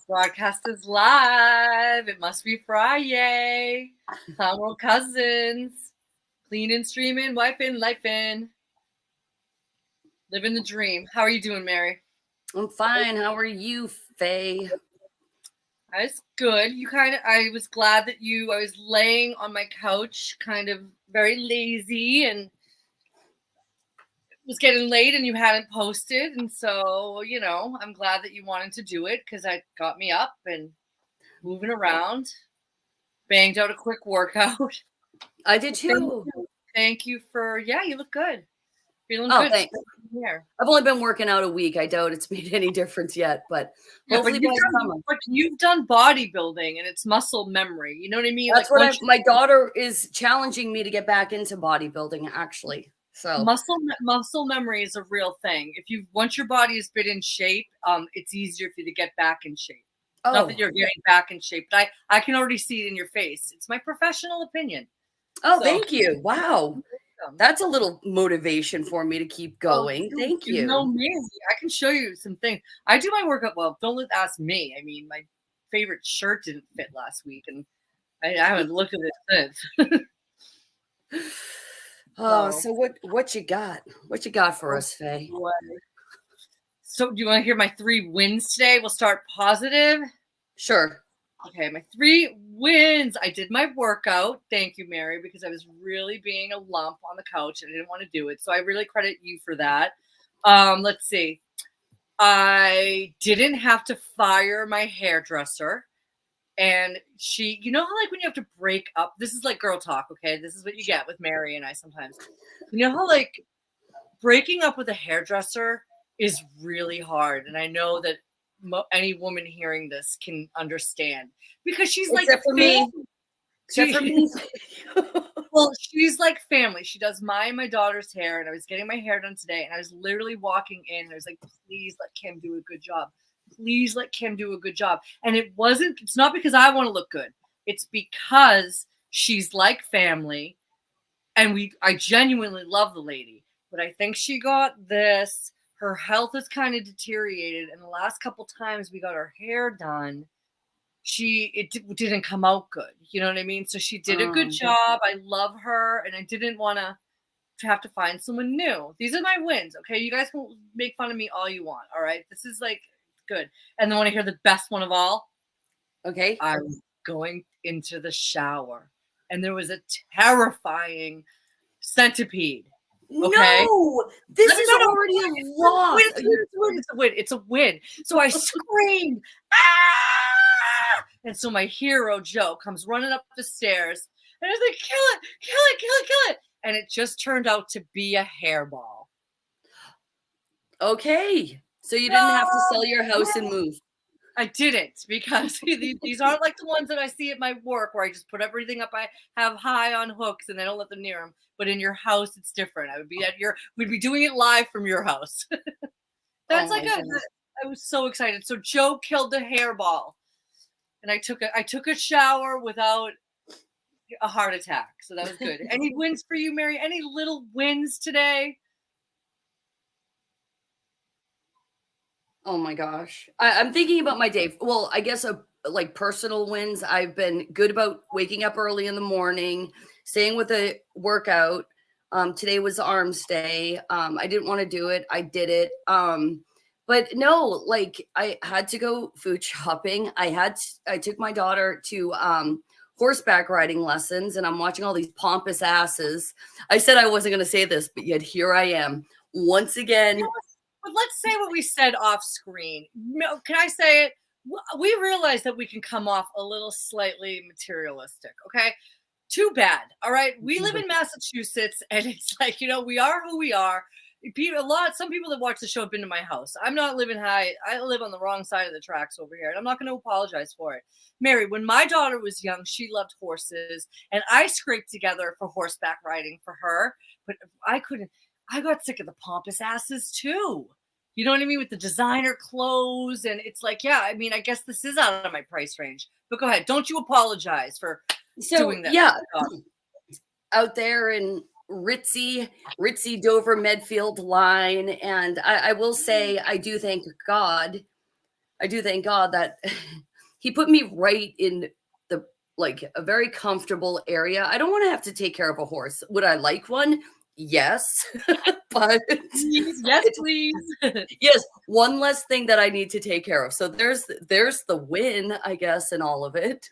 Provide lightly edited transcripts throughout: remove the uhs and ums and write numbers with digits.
Broadcast is live. It must be Friday. Clown World Cousins. Cleaning, streaming, wiping, lifing. Living the dream. How are you doing, Mary? I'm fine. How are you, Faye? I was good. I was glad that I was laying on my couch, kind of very lazy, and it was getting late and you hadn't posted. And so, I'm glad that you wanted to do it because it got me up and moving around. Banged out a quick workout. I did too. Thank you for, you look good. Feeling Oh, good. thanks. I've only been working out a week. I doubt it's made any difference yet, but hopefully by summer. But you've done bodybuilding and it's muscle memory. You know what I mean? That's what my daughter is challenging me to get back into bodybuilding, actually. So muscle memory is a real thing. Once your body is been in shape, it's easier for you to get back in shape. Oh. Not that you're getting back in shape, but I can already see it in your face. It's my professional opinion. Oh, thank you. Wow. That's a little motivation for me to keep going. Thank you. You know me. I can show you some things. I do my workout. Well, don't ask me. I mean, my favorite shirt didn't fit last week, and I haven't looked at it since. So what you got? What you got for us, Faye? So do you want to hear my 3 wins today? We'll start positive. Sure. Okay, my 3 wins. I did my workout. Thank you, Mary, because I was really being a lump on the couch and I didn't want to do it. So I really credit you for that. Let's see. I didn't have to fire my hairdresser. And she, how like when you have to break up, this is like girl talk, okay? This is what you get with Mary and I sometimes. You know how like breaking up with a hairdresser is really hard. And I know that any woman hearing this can understand because she's Except for me. Well, she's like family. She does my daughter's hair, and I was getting my hair done today, and I was literally walking in, and I was like, please let Kim do a good job. Please let Kim do a good job. And it's not because I want to look good. It's because she's like family, and I genuinely love the lady, but I think she got this. Her health has kind of deteriorated, and the last couple times we got her hair done, it didn't come out good. You know what I mean? So she did a good job. I love her, and I didn't want to have to find someone new. These are my wins, okay? You guys can make fun of me all you want, all right? This is like good. And then want to hear the best one of all? Okay. I was going into the shower, and there was a terrifying centipede. Okay. No, this is already a loss. It's a win. So I screamed, ah! And so my hero Joe comes running up the stairs, and I was like, kill it, kill it, kill it, kill it. And it just turned out to be a hairball. Okay. So you didn't have to sell your house and move. I didn't, because these aren't like the ones that I see at my work where I just put everything up I have high on hooks and I don't let them near them. But in your house, it's different. We'd be doing it live from your house. That's I was so excited. So Joe killed the hairball, and I took a shower without a heart attack. So that was good. Any wins for you, Mary? Any little wins today? Oh my gosh. I'm thinking about my day. Well, I guess like personal wins. I've been good about waking up early in the morning, staying with a workout. Today was arms day. I didn't want to do it. I did it. But no, like I had to go food shopping. I took my daughter to horseback riding lessons, and I'm watching all these pompous asses. I said I wasn't going to say this, but yet here I am once again. But let's say what we said off screen. Can I say it? We realize that we can come off a little slightly materialistic, okay? Too bad, all right? We live in Massachusetts, and it's like, we are who we are. Some people that watch the show have been to my house. I'm not living high. I live on the wrong side of the tracks over here, and I'm not going to apologize for it. Mary, when my daughter was young, she loved horses, and I scraped together for horseback riding for her, but I couldn't. I got sick of the pompous asses too. You know what I mean? With the designer clothes. And it's like, I guess this is out of my price range. But go ahead. Don't you apologize for doing that. Yeah. Out there in ritzy Dover Medfield line. And I will say, I do thank God I do thank God that he put me right in the like a very comfortable area. I don't want to have to take care of a horse. Would I like one? Yes. But Please, yes, it's please. yes, one less thing that I need to take care of. So there's the win, I guess, in all of it.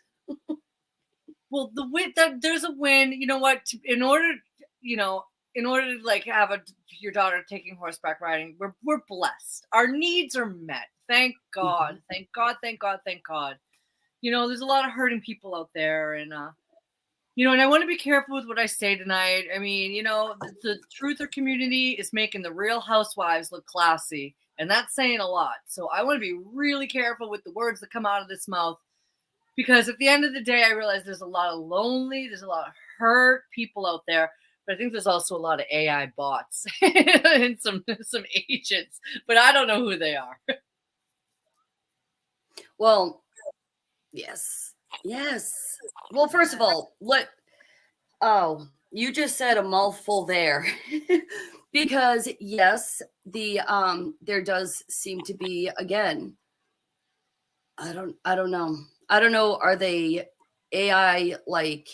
Well, the win that there's a win. You know what? In order, you know, in order to like have your daughter taking horseback riding, we're blessed. Our needs are met. Thank God. Mhm. Thank God. Thank God. Thank God. You know, there's a lot of hurting people out there, and you know, and I want to be careful with what I say tonight. I mean, you know, the truther community is making the Real Housewives look classy, and that's saying a lot. So I want to be really careful with the words that come out of this mouth, because at the end of the day, I realize there's a lot of lonely, there's a lot of hurt people out there, but I think there's also a lot of AI bots and some agents, but I don't know who they are. Well, yes. Yes. Well, first of all, you just said a mouthful there. Because yes, there does seem to be again, I don't know. I don't know, are they AI like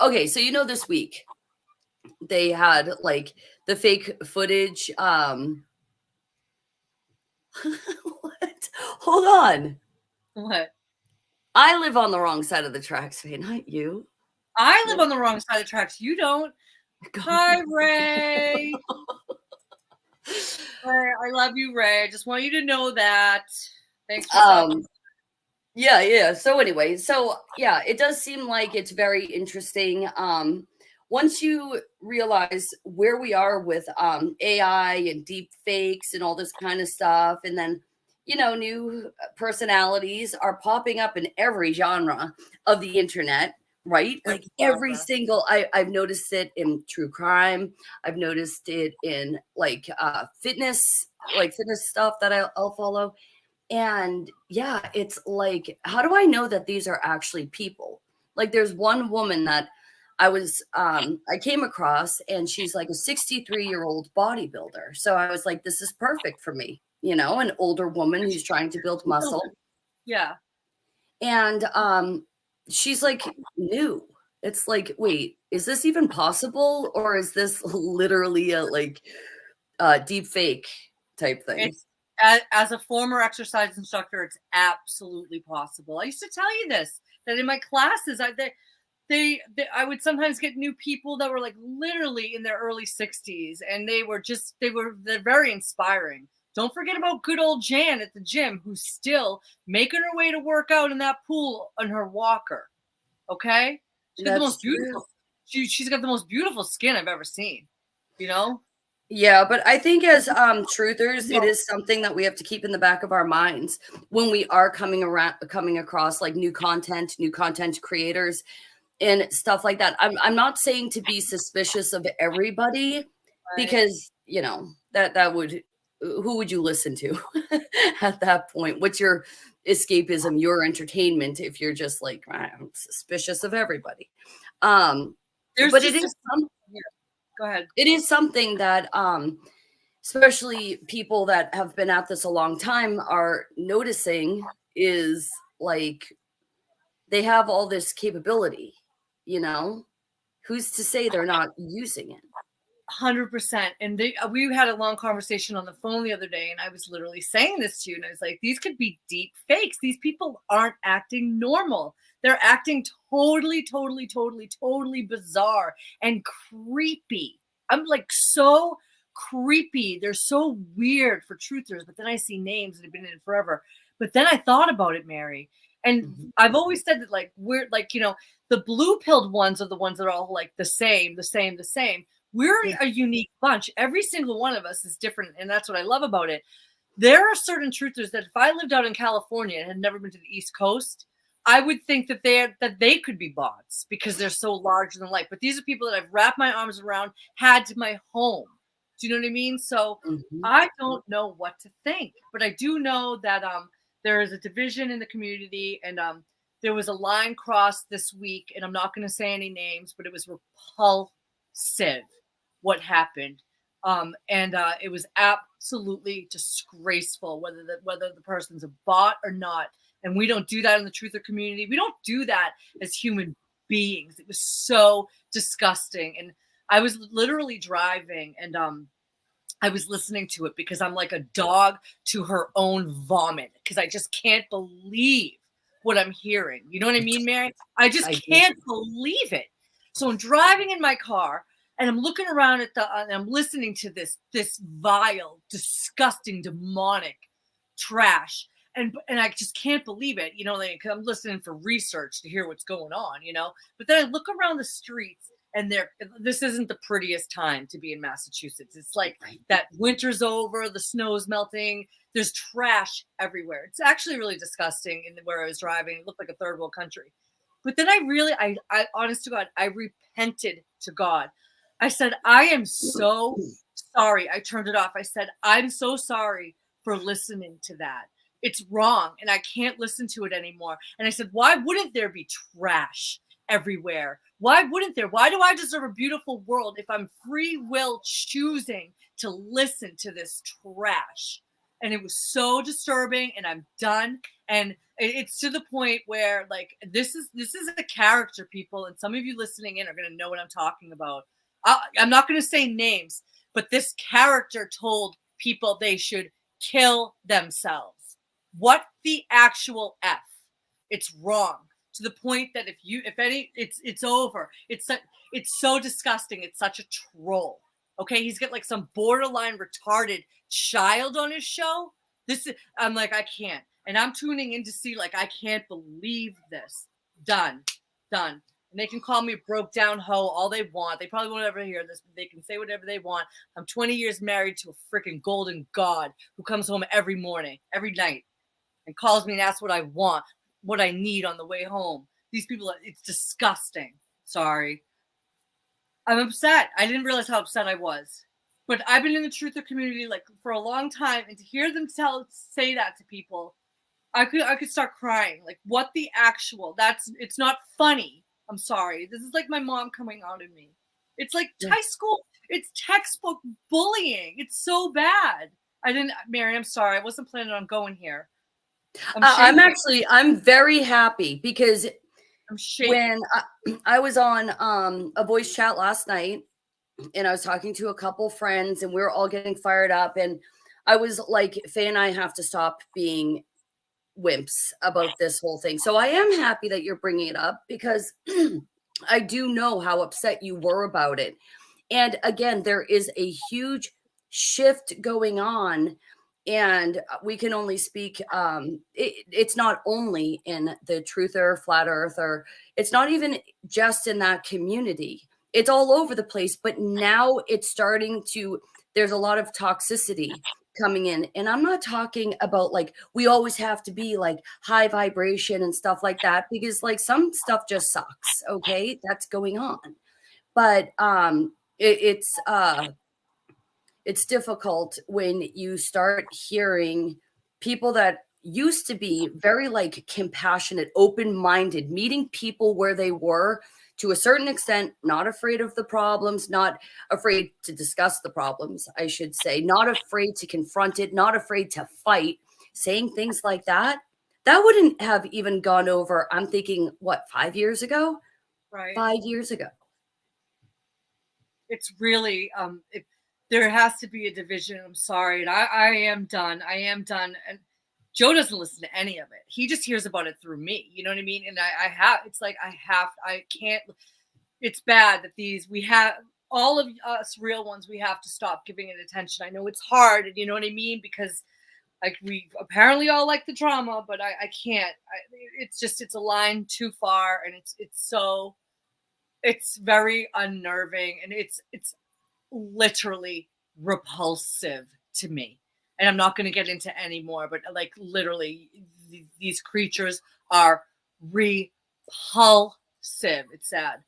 okay, so this week they had like the fake footage what? Hold on. What? I live on the wrong side of the tracks, Faye, not you. I live on the wrong side of the tracks. You don't. Hi, Ray. Ray, I love you, Ray. I just want you to know that. Thanks for stopping. Yeah. So anyway, yeah, it does seem like it's very interesting. Once you realize where we are with AI and deep fakes and all this kind of stuff, and then new personalities are popping up in every genre of the internet, right? Like every single I've noticed it in true crime. I've noticed it in like fitness stuff that I'll follow. And yeah, it's like, how do I know that these are actually people? Like there's one woman that I came across, and she's like a 63-year-old bodybuilder. So I was like, this is perfect for me, an older woman who's trying to build muscle. Yeah. And she's like new. It's like, wait, is this even possible? Or is this literally a like deep fake type thing? It's as a former exercise instructor, it's absolutely possible. I used to tell you this, that in my classes, I would sometimes get new people that were like literally in their early 60s, and they're very inspiring. Don't forget about good old Jan at the gym, who's still making her way to work out in that pool on her walker. Okay? She's got the most beautiful, she's got the most beautiful skin I've ever seen. You know? Yeah, but I think as truthers, it is something that we have to keep in the back of our minds when we are coming across like new content creators and stuff like that. I'm not saying to be suspicious of everybody, right? Because that would, who would you listen to at that point? What's your escapism, your entertainment, if you're just like, I'm suspicious of everybody? But it is something. Go ahead. It is something that especially people that have been at this a long time are noticing, is like they have all this capability, who's to say they're not using it? 100%. And we had a long conversation on the phone the other day, and I was literally saying this to you, and I was like, these could be deep fakes. These people aren't acting normal. They're acting totally bizarre and creepy. I'm like, so creepy. They're so weird for truthers, but then I see names that have been in it forever. But then I thought about it, Mary, and I've always said that, like, we're like, the blue-pilled ones are the ones that are all like the same. We're a unique bunch. Every single one of us is different, and that's what I love about it. There are certain truthers that if I lived out in California and had never been to the East Coast, I would think that they could be bots because they're so larger than life. But these are people that I've wrapped my arms around, had to my home. Do you know what I mean? So I don't know what to think, but I do know that there is a division in the community, and there was a line crossed this week, and I'm not going to say any names, but it was repulsive what happened. And it was absolutely disgraceful, whether the person's a bot or not. And we don't do that in the truther community. We don't do that as human beings. It was so disgusting. And I was literally driving, and I was listening to it because I'm like a dog to her own vomit, because I just can't believe what I'm hearing. You know what I mean, Mary? I just can't believe it. So I'm driving in my car, and I'm looking around at and I'm listening to this vile, disgusting, demonic trash. And I just can't believe it, you know, like, I'm listening for research to hear what's going on, you know. But then I look around the streets, and this isn't the prettiest time to be in Massachusetts. It's like that winter's over, the snow's melting, there's trash everywhere. It's actually really disgusting. In where I was driving, it looked like a third world country. But then I honest to God, I repented to God. I said, I am so sorry. I turned it off. I said, I'm so sorry for listening to that. It's wrong, and I can't listen to it anymore. And I said, why wouldn't there be trash everywhere? Why wouldn't there? Why do I deserve a beautiful world if I'm free will choosing to listen to this trash? And it was so disturbing, and I'm done. And it's to the point where, like, this is a character, people, and some of you listening in are going to know what I'm talking about. I'm not going to say names, but this character told people they should kill themselves. What the actual F? It's wrong, to the point that it's over. It's so disgusting. It's such a troll. Okay, he's got like some borderline retarded child on his show. I'm like, I can't. And I'm tuning in to see, like, I can't believe this. Done. And they can call me a broke down hoe all they want. They probably won't ever hear this, but they can say whatever they want. I'm 20 years married to a freaking golden god who comes home every morning, every night, and calls me and asks what I want, what I need on the way home. These people, it's disgusting. Sorry. I'm upset. I didn't realize how upset I was. But I've been in the truther community like for a long time, and to hear them say that to people, I could start crying. Like, what the actual? It's not funny. I'm sorry. This is like my mom coming out of me. It's like high school. It's textbook bullying. It's so bad. Mary, I'm sorry. I wasn't planning on going here. I'm very happy because I'm shaking. when I was on a voice chat last night, and I was talking to a couple friends, and we were all getting fired up, and I was like, Faye and I have to stop being wimps about this whole thing. So I am happy that you're bringing it up, because I do know how upset you were about it. And again, there is a huge shift going on, and we can only speak it's not only in the truther, flat earther, it's not even just in that community, it's all over the place. But now it's starting to, there's a lot of toxicity coming in, and I'm not talking about like we always have to be like high vibration and stuff like that, because like some stuff just sucks. Okay, that's going on, but it's difficult when you start hearing people that used to be very like compassionate, open-minded, meeting people where they were to a certain extent, not afraid of the problems, not afraid to discuss the problems, I should say, not afraid to confront it, not afraid to fight, saying things like that. That wouldn't have even gone over, I'm thinking, what, 5 years ago? Right. 5 years ago. It's really, there has to be a division. I'm sorry. And I am done. And Joe doesn't listen to any of it. He just hears about it through me. You know what I mean? And I can't, it's bad that we have, all of us real ones, we have to stop giving it attention. I know it's hard, and you know what I mean? Because like we apparently all like the drama, but I can't. It's a line too far, and it's very unnerving, and it's literally repulsive to me. And I'm not going to get into any more, but like literally these creatures are repulsive. It's sad.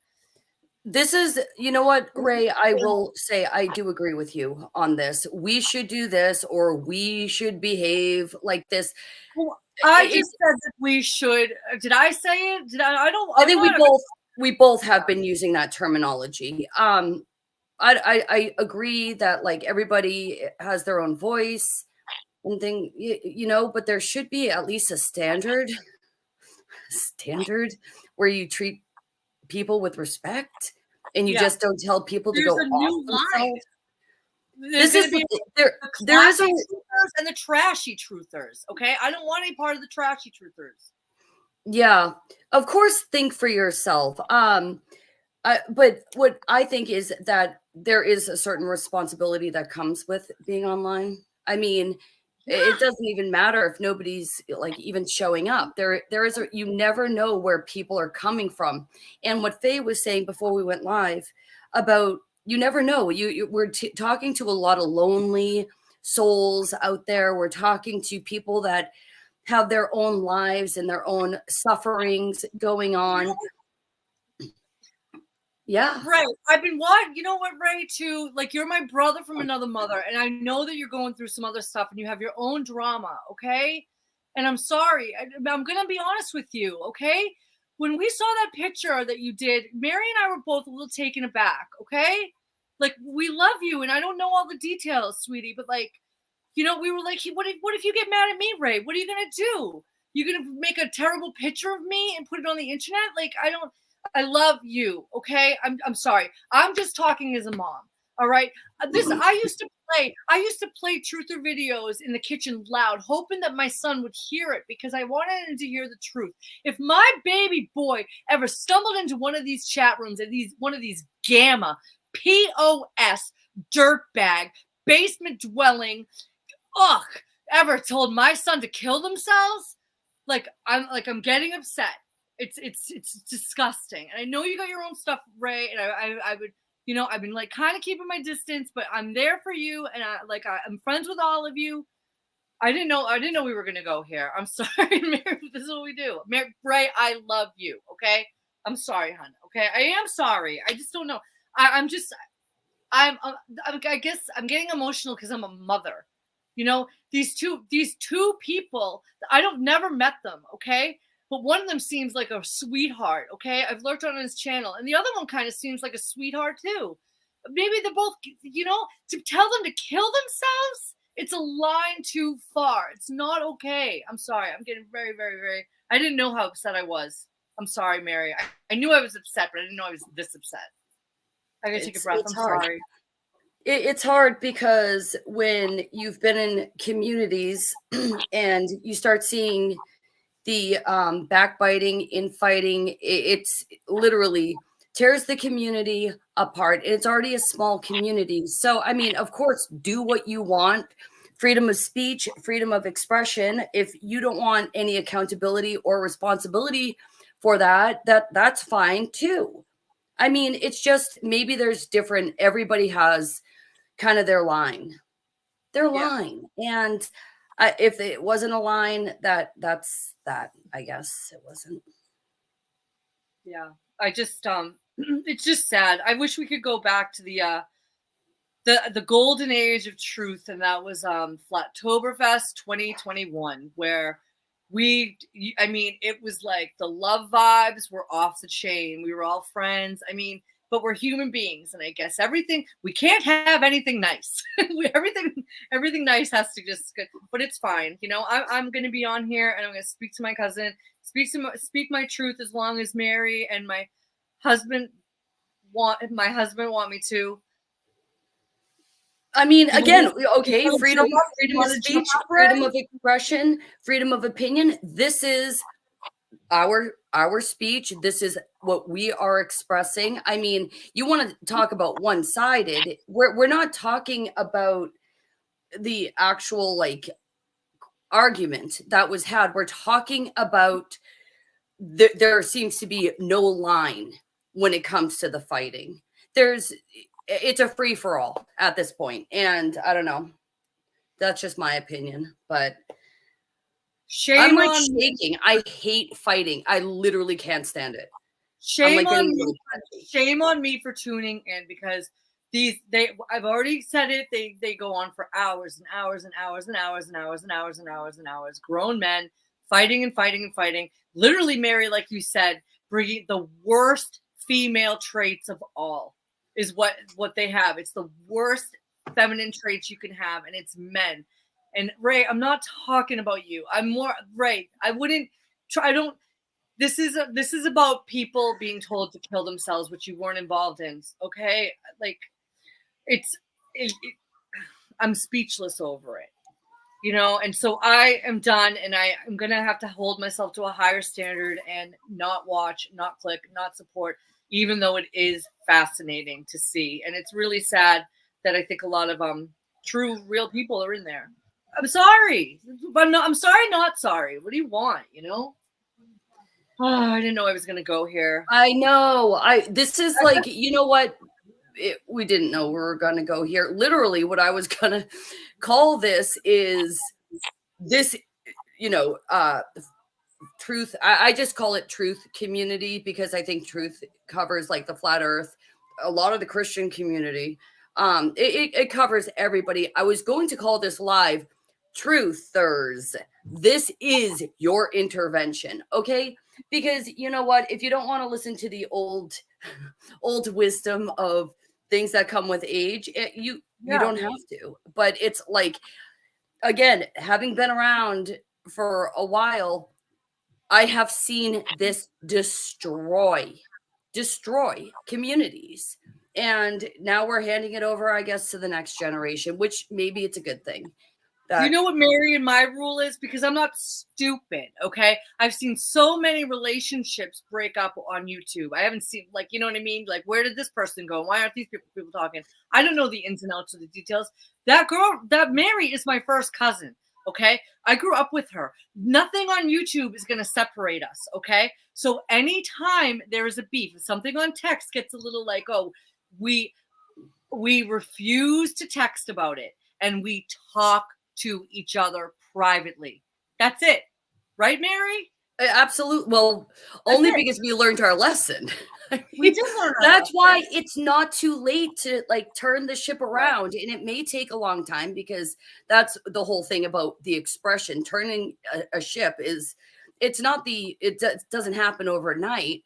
This is, you know what, Ray, I will say I do agree with you on this. We should do this, or we should behave like this. Well, I just said that we should. Did I say it? Did I? I don't. I think we both have been using that terminology. I agree that like everybody has their own voice and thing, but there should be at least a standard where you treat people with respect and you Yeah. just don't tell people to There's go a off new line. themselves. There's going to be there is classy truthers and the trashy truthers. Okay, I don't want any part of the trashy truthers. Yeah, of course, think for yourself. But what I think is that there is a certain responsibility that comes with being online. I mean, it doesn't even matter if nobody's like even showing up. You never know where people are coming from. And what Faye was saying before we went live about you never know. We're talking to a lot of lonely souls out there. We're talking to people that have their own lives and their own sufferings going on. Yeah. Right. I've been watching, you know what, Ray, too? Like, you're my brother from another mother, and I know that you're going through some other stuff and you have your own drama, okay? And I'm sorry. I'm going to be honest with you, okay? When we saw that picture that you did, Mary and I were both a little taken aback, okay? Like, we love you, and I don't know all the details, sweetie, but like, we were like, what if you get mad at me, Ray? What are you going to do? You going to make a terrible picture of me and put it on the internet? Like, I love you, okay? I'm sorry. I'm just talking as a mom, all right? I used to play truther videos in the kitchen loud, hoping that my son would hear it because I wanted him to hear the truth. If my baby boy ever stumbled into one of these chat rooms and one of these gamma, POS, dirtbag, basement dwelling, ever told my son to kill themselves, I'm getting upset. It's disgusting. And I know you got your own stuff, Ray, and I would, I've been like kind of keeping my distance, but I'm there for you, and I'm friends with all of you. I didn't know we were gonna go here. I'm sorry, Mary, this is what we do. Ray, I love you, okay? I'm sorry, hon. Okay, I am sorry. I just don't know. I guess I'm getting emotional because I'm a mother. These two people, never met them, okay? But one of them seems like a sweetheart, okay? I've lurked on his channel. And the other one kind of seems like a sweetheart too. Maybe they're both, to tell them to kill themselves, it's a line too far. It's not okay. I'm sorry. I'm getting very, very, very, I didn't know how upset I was. I'm sorry, Mary. I knew I was upset, but I didn't know I was this upset. I gotta take a breath. I'm sorry. It's hard because when you've been in communities and you start seeing the backbiting, infighting, it's literally tears the community apart. And it's already a small community. So, I mean, of course, do what you want. Freedom of speech, freedom of expression. If you don't want any accountability or responsibility for that's fine too. I mean, it's just maybe there's different, everybody has kind of their line. And if it wasn't a line, that's that. I guess it wasn't. Yeah, I just it's just sad. I wish we could go back to the golden age of truth, and that was Flattoberfest 2021, where it was like the love vibes were off the chain. We were all friends. But we're human beings, and I guess we can't have anything nice. everything nice has to just, but it's fine. I'm going to be on here, and I'm going to speak to my cousin, speak my truth, as long as Mary and my husband want me to. I mean, again, okay, freedom of speech, freedom of expression, freedom of opinion. This is our speech. This is what we are expressing. I mean, you want to talk about one-sided. We're not talking about the actual like argument that was had. We're talking about there seems to be no line when it comes to the fighting. It's a free-for-all at this point, and I don't know. That's just my opinion, but I'm like shaking. I hate fighting. I literally can't stand it. Shame on me for tuning in, because I've already said it. They go on for hours and hours and hours and hours and hours and hours and hours and hours. Grown men fighting and fighting and fighting. Literally, Mary, like you said, bringing the worst female traits of all. is what they have. It's the worst feminine traits you can have, and it's men. And Ray, I'm not talking about you. I'm more Ray. I wouldn't try. I don't. This is about people being told to kill themselves, which you weren't involved in. Okay, like it's. I'm speechless over it. You know, and so I am done, and I am gonna have to hold myself to a higher standard and not watch, not click, not support, even though it is fascinating to see. And it's really sad that I think a lot of true real people are in there. I'm sorry, but no, I'm sorry, not sorry. What do you want? You know? Oh, I didn't know I was gonna go here. I know. This is like, you know what? We didn't know we were going to go here. Literally, what I was going to call this is this, truth. I just call it truth community because I think truth covers like the flat earth, a lot of the Christian community. It covers everybody. I was going to call this live Truthers. This is your intervention. Okay. Because you know what? If you don't want to listen to the old wisdom of things that come with age, you don't have to. But it's like, again, having been around for a while, I have seen this destroy communities. And now we're handing it over, I guess, to the next generation, which maybe it's a good thing. You know what Mary and my rule is? Because I'm not stupid, okay? I've seen so many relationships break up on YouTube. I haven't seen, like, you know what I mean? Like, where did this person go? Why aren't these people talking? I don't know the ins and outs of the details. That girl, that Mary is my first cousin, okay? I grew up with her. Nothing on YouTube is going to separate us, okay? So anytime there is a beef, if something on text gets a little like, oh, we refuse to text about it and we talk to each other privately. That's it. Right, Mary? Absolutely. Well, only because we learned our lesson. We did learn our That's lesson. why it's not too late to like turn the ship around. And it may take a long time because that's the whole thing about the expression. Turning a ship is, it doesn't happen overnight.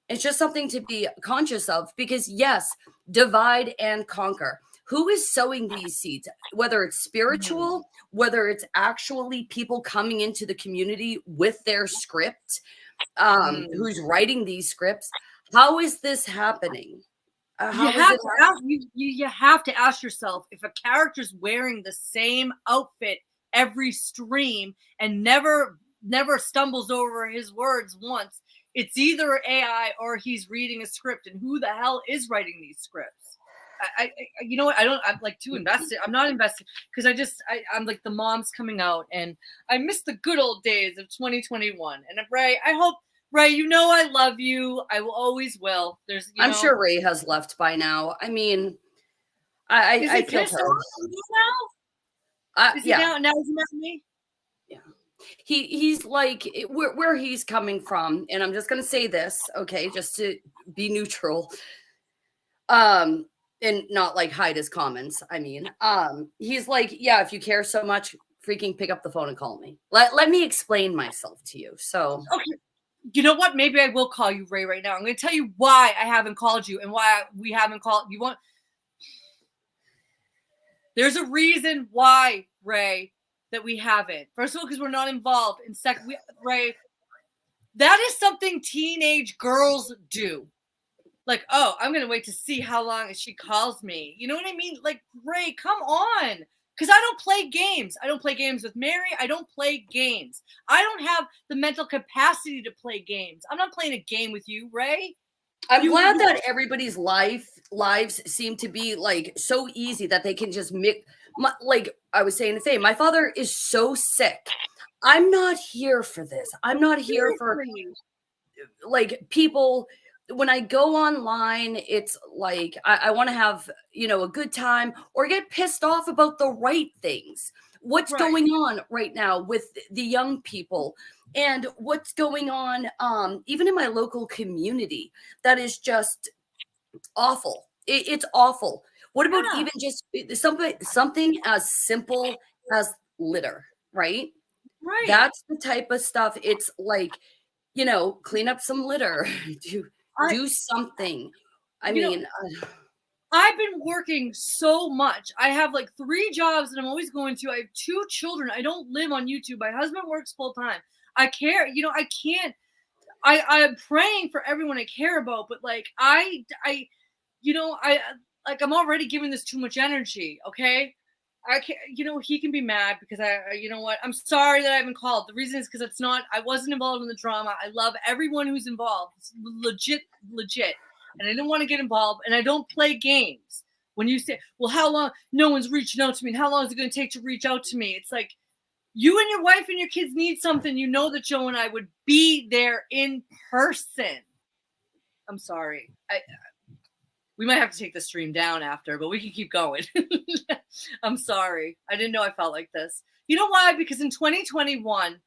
It's just something to be conscious of because yes, divide and conquer. Who is sowing these seeds, whether it's spiritual, whether it's actually people coming into the community with their script, who's writing these scripts? How is this happening? You have to ask yourself if a character's wearing the same outfit every stream and never stumbles over his words once. It's either AI or he's reading a script, and who the hell is writing these scripts? You know what? I'm like too invested. I'm not invested because I'm like the mom's coming out and I miss the good old days of 2021. And Ray, I hope, Ray, you know, I love you. I will always will. I'm sure Ray has left by now. I mean, I feel her. Now? Is he now? Now he's mad at me? Yeah. He's like where he's coming from. And I'm just going to say this, okay, just to be neutral. And not like hide his comments. I mean, he's like, yeah, if you care so much, freaking pick up the phone and call me. Let me explain myself to you. So, okay, you know what? Maybe I will call you, Ray, right now. I'm going to tell you why I haven't called you and why we haven't called you. There's a reason why, Ray, that we haven't. First of all, because we're not involved. And second, Ray, that is something teenage girls do. Like, oh, I'm going to wait to see how long she calls me. You know what I mean? Like, Ray, come on. Because I don't play games. I don't play games with Mary. I don't play games. I don't have the mental capacity to play games. I'm not playing a game with you, Ray. I'm glad that everybody's lives seem to be like so easy that they can just make, like I was saying to Faye, my father is so sick. I'm not here for this. I'm not here for like people. When I go online, it's like I want to have, a good time or get pissed off about the right things. What's going on right now with the young people and what's going on even in my local community that is just awful. It's awful. What about even just something as simple as litter, right? Right. That's the type of stuff. It's like, clean up some litter. Do something. I mean, I've been working so much. I have like 3 jobs that I'm always going to. I have 2 children. I don't live on YouTube. My husband works full time. I care. I can't. I'm praying for everyone I care about, but like I like I'm already giving this too much energy. Okay. I can't, he can be mad because you know what? I'm sorry that I haven't called. The reason is because I wasn't involved in the drama. I love everyone who's involved. It's legit. And I didn't want to get involved, and I don't play games. When you say, well, how long? No one's reaching out to me, and how long is it going to take to reach out to me? It's like, you and your wife and your kids need something. You know that Joe and I would be there in person. I'm sorry. We might have to take the stream down after, but we can keep going. I'm sorry. I didn't know I felt like this. You know why? Because in 2021,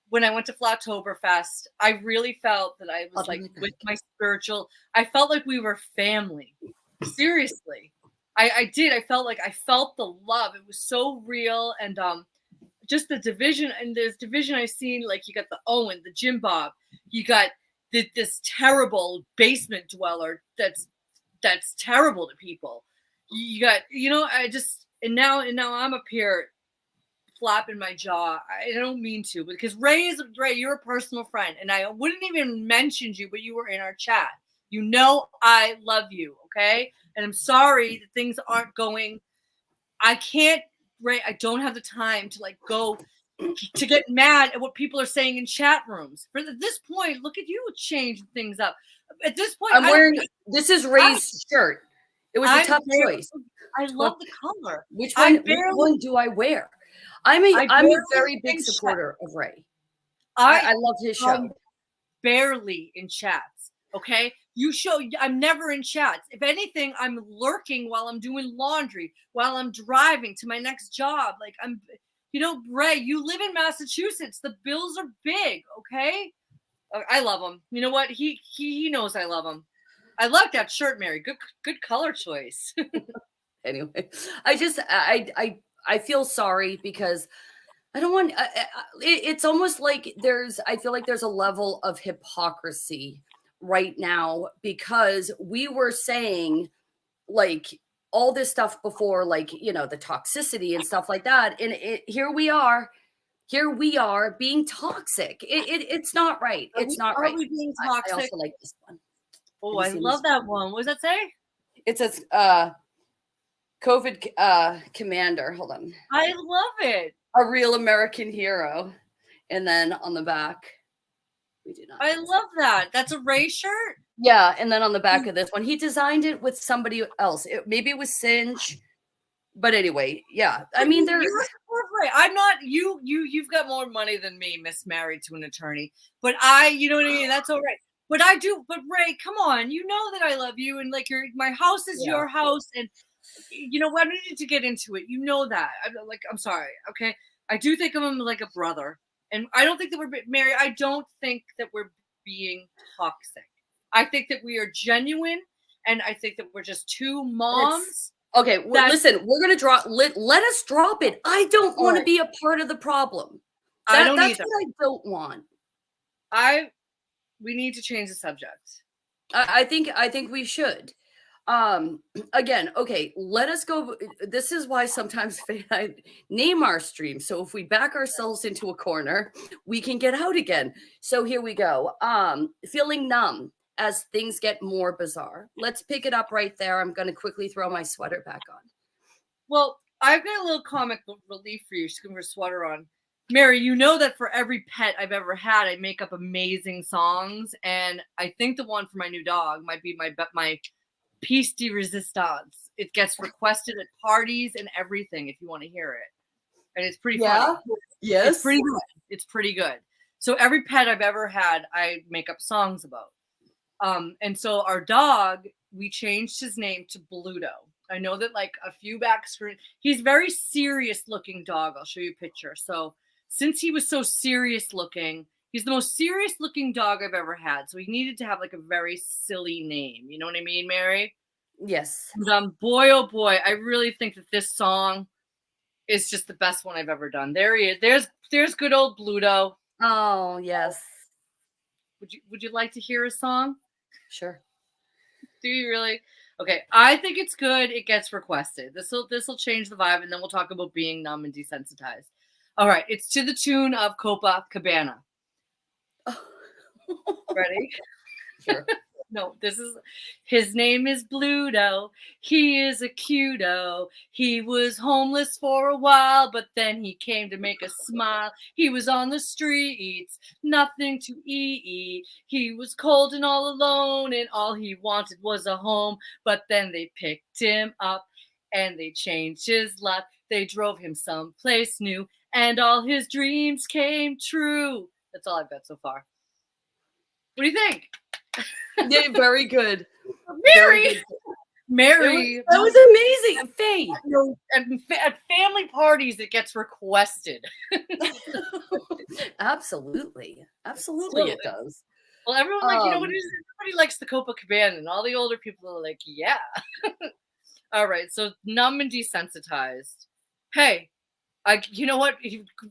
when I went to Floptoberfest, I really felt that I was with my spiritual. I felt like we were family. Seriously. I did. I felt like I felt the love. It was so real. And just the division. And there's division I've seen. Like you got the Owen, the Jim Bob. You got this terrible basement dweller that's terrible to people. You got, and now I'm up here flapping my jaw. I don't mean to, because Ray, you're a personal friend, and I wouldn't even mention you, but you were in our chat. I love you, okay? And I'm sorry that things aren't going. I can't, Ray, I don't have the time to go to get mad at what people are saying in chat rooms. But at this point, look at you changing things up. At this point, I'm wearing, this is Ray's shirt. It was a tough choice. I love the color. Which one do I wear? I'm a very big supporter of Ray. I love his show. Barely in chats. Okay. I'm never in chats. If anything, I'm lurking while I'm doing laundry, while I'm driving to my next job. Like Ray, you live in Massachusetts. The bills are big. Okay. I love him. You know what? He knows I love him. I like that shirt, Mary. Good color choice. Anyway, I feel sorry because I don't want. It's almost like I feel like there's a level of hypocrisy right now because we were saying like all this stuff before, like the toxicity and stuff like that, and here we are being toxic. It's not right. It's not right. Are we being toxic? I also like this one. Oh, I love that one. What does that say? It says COVID commander. Hold on. I love it. A real American hero. And then on the back, we do not. I love that. That's a Ray shirt? Yeah. And then on the back of this one, he designed it with somebody else. Maybe it was Singe. But anyway, yeah. I mean, you're Ray. I'm not you've got more money than me, Miss Married to an Attorney. But you know what I mean? That's all right. But I do. But Ray, come on. You know that I love you, and like my house is your house, and I don't need to get into it. You know that. I'm sorry. Okay. I do think of him like a brother, and I don't think that we're married. I don't think that we're being toxic. I think that we are genuine, and I think that we're just two moms. Okay. Well, listen, we're gonna drop. Let us drop it. I don't want to be a part of the problem. I don't that's either. what I don't want. We need to change the subject. I think we should. Again, okay, let us go. This is why sometimes I name our stream. So if we back ourselves into a corner, we can get out again. So here we go. Feeling numb as things get more bizarre. Let's pick it up right there. I'm going to quickly throw my sweater back on. Well, I've got a little comic relief for you. She's going to put her sweater on. Mary, you know that for every pet I've ever had, I make up amazing songs. And I think the one for my new dog might be my piece de resistance. It gets requested at parties and everything if you want to hear it. And it's pretty funny. Yes. It's pretty good. It's pretty good. So every pet I've ever had, I make up songs about. And so our dog, we changed his name to Bluto. I know that like a few back screen, he's very serious looking dog. I'll show you a picture. So since he was so serious looking, he's the most serious looking dog I've ever had. So he needed to have like a very silly name. You know what I mean, Mary? Yes. And, boy, oh boy, I really think that this song is just the best one I've ever done. There he is. There's good old Bluto. Oh, yes. Would you like to hear a song? Sure. Do you really? Okay, I think it's good. It gets requested. This will change the vibe, and then we'll talk about being numb and desensitized. All right, it's to the tune of Copacabana. Ready? Sure. No, this is his name is Bluto. He is a cuto. He was homeless for a while, but then he came to make us smile. He was on the streets, nothing to eat. He was cold and all alone, and all he wanted was a home. But then they picked him up and they changed his life. They drove him someplace new, and all his dreams came true. That's all I've got so far. What do you think? Yeah, very good. Mary, Mary. That was amazing. Faye. No, at family parties, it gets requested. Absolutely. Absolutely, it does. Well, everyone what is it? Everybody likes the Copacabana, and all the older people are like, yeah. All right, so numb and desensitized. Hey, you know what?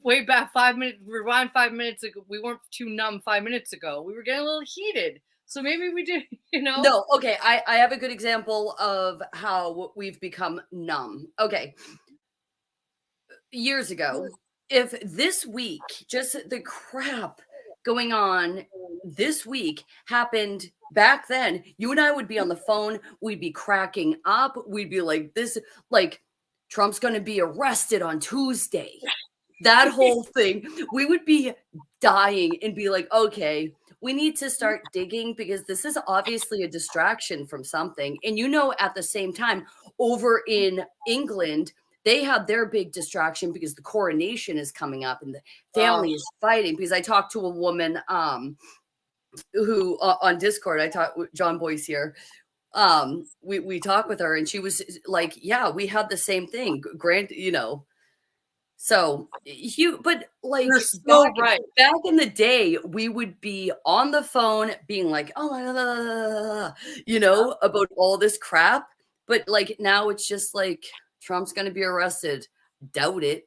Way back 5 minutes, rewind 5 minutes ago. We weren't too numb 5 minutes ago. We were getting a little heated. So maybe we do, No, okay. I have a good example of how we've become numb. Okay. Years ago, if this week, just the crap going on this week happened back then, you and I would be on the phone. We'd be cracking up. We'd be like, Trump's going to be arrested on Tuesday. That whole thing, we would be dying and be like, okay, we need to start digging because this is obviously a distraction from something. And at the same time, over in England, they had their big distraction because the coronation is coming up and the family is fighting. Because I talked to a woman who on Discord, I talked with John Boyce here. We talked with her and she was like, yeah, we had the same thing. So but like you're so right. Back in the day, we would be on the phone being like, about all this crap. But like now it's just like Trump's going to be arrested. Doubt it.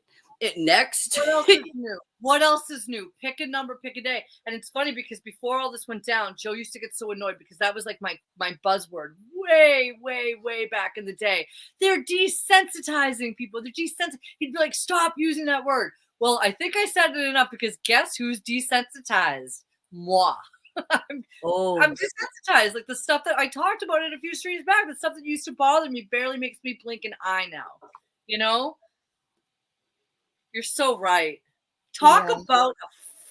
Next. What else is new? What else is new? Pick a number, pick a day. And it's funny because before all this went down, Joe used to get so annoyed because that was like my buzzword way, way, way back in the day. They're desensitizing people. They're desensitizing. He'd be like, stop using that word. Well, I think I said it enough because guess who's desensitized? Moi. I'm desensitized. Like the stuff that I talked about it a few streams back, the stuff that used to bother me barely makes me blink an eye now. You're so right. Talk about a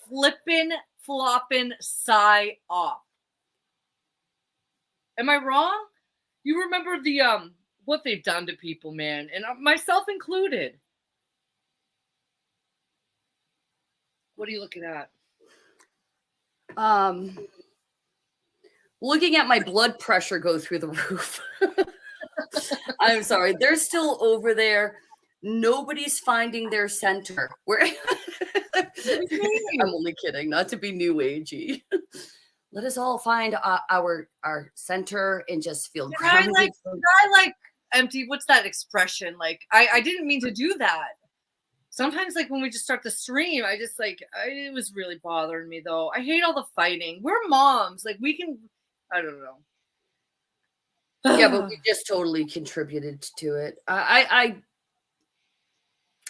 flippin' floppin' psy-op. Am I wrong? You remember the what they've done to people, man, and myself included. What are you looking at? Looking at my blood pressure go through the roof. I'm sorry. They're still over there. Nobody's finding their center. I'm only kidding, not to be new agey. Let us all find our center and just feel grounded. I like empty. What's that expression? Like I didn't mean to do that. Sometimes like when we just start the stream, I just it was really bothering me though. I hate all the fighting. We're moms. Like we can, I don't know. Yeah, but we just totally contributed to it.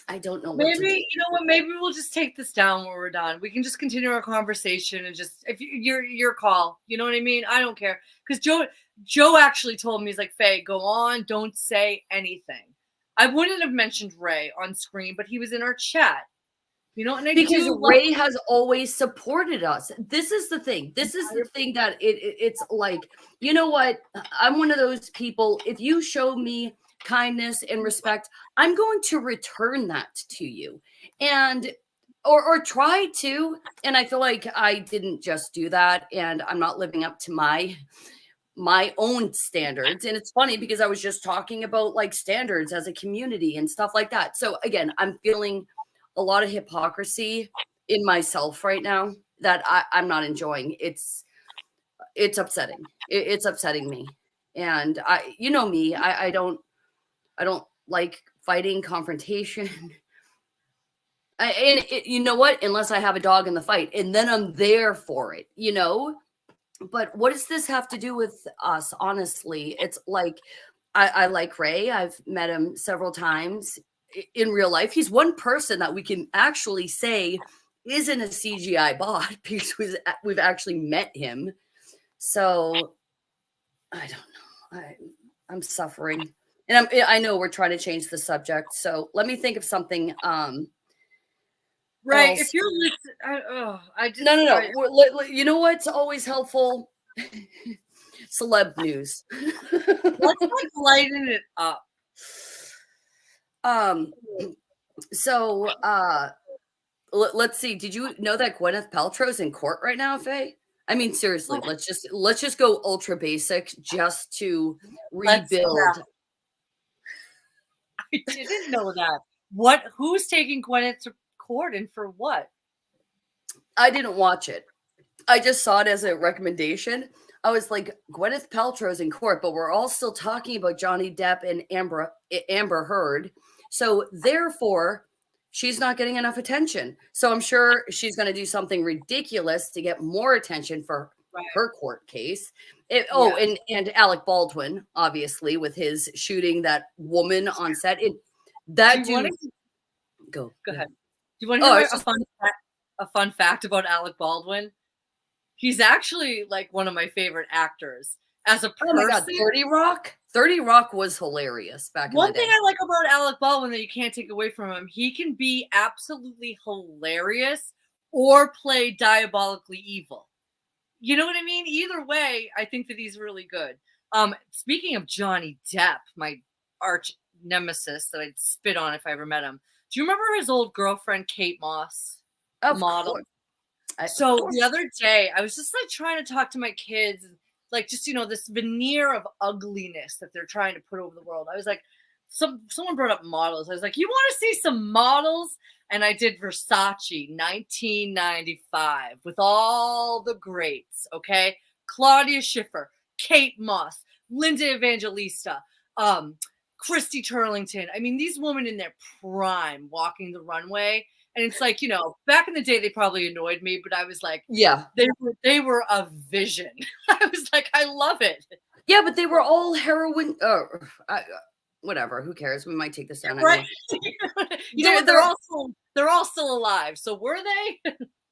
I don't know. Maybe you know what? Maybe we'll just take this down when we're done. We can just continue our conversation and just if your call. You know what I mean? I don't care because Joe actually told me he's like, Faye, go on, don't say anything. I wouldn't have mentioned Ray on screen, but he was in our chat. And because Ray has always supported us. This is the thing. This is the thing that it's like. You know what? I'm one of those people. If you show me kindness and respect, I'm going to return that to you and or try to. And I feel like I didn't just do that and I'm not living up to my own standards. And it's funny because I was just talking about like standards as a community and stuff like that. So again, I'm feeling a lot of hypocrisy in myself right now that I'm not enjoying. It's upsetting. It's upsetting me. And me, I don't like fighting, confrontation. You know what? Unless I have a dog in the fight, and then I'm there for it, But what does this have to do with us? Honestly, it's like I like Ray. I've met him several times in real life. He's one person that we can actually say isn't a CGI bot because we've actually met him. So I don't know. I'm suffering, and I know we're trying to change the subject. So let me think of something. Right. Else. If you're listening, I just No. You know what's always helpful? Celeb news. let's like lighten it up. So let's see. Did you know that Gwyneth Paltrow's in court right now, Faye? I mean, seriously, let's just go ultra basic just to rebuild. I didn't know that. Who's taking Gwyneth to court and for what? I didn't watch it. I just saw it as a recommendation. I was like, Gwyneth Paltrow's in court, but we're all still talking about Johnny Depp and Amber Heard. So therefore, she's not getting enough attention. So I'm sure she's going to do something ridiculous to get more attention for her court case. And Alec Baldwin, obviously, with his shooting that woman on set. Go ahead. Do you want to hear a fun fact about Alec Baldwin? He's actually like one of my favorite actors. As a person, oh my God, 30 Rock? 30 Rock was hilarious back in the day. One thing I like about Alec Baldwin that you can't take away from him, he can be absolutely hilarious or play diabolically evil. You know what I mean? Either way, I think that he's really good. Speaking of Johnny Depp, my arch nemesis that I'd spit on if I ever met him. Do you remember his old girlfriend, Kate Moss? Model. So the other day, I was just like trying to talk to my kids, like just, this veneer of ugliness that they're trying to put over the world. I was like, someone brought up models. I was like, you want to see some models? And I did Versace 1995 with all the greats, okay? Claudia Schiffer, Kate Moss, Linda Evangelista, Christy Turlington. I mean, these women in their prime walking the runway. And it's like, back in the day, they probably annoyed me, but I was like, yeah, they were a vision. I was like, I love it. Yeah, but they were all heroin. Whatever. Who cares? We might take this down. Right. They're all still alive. So were they?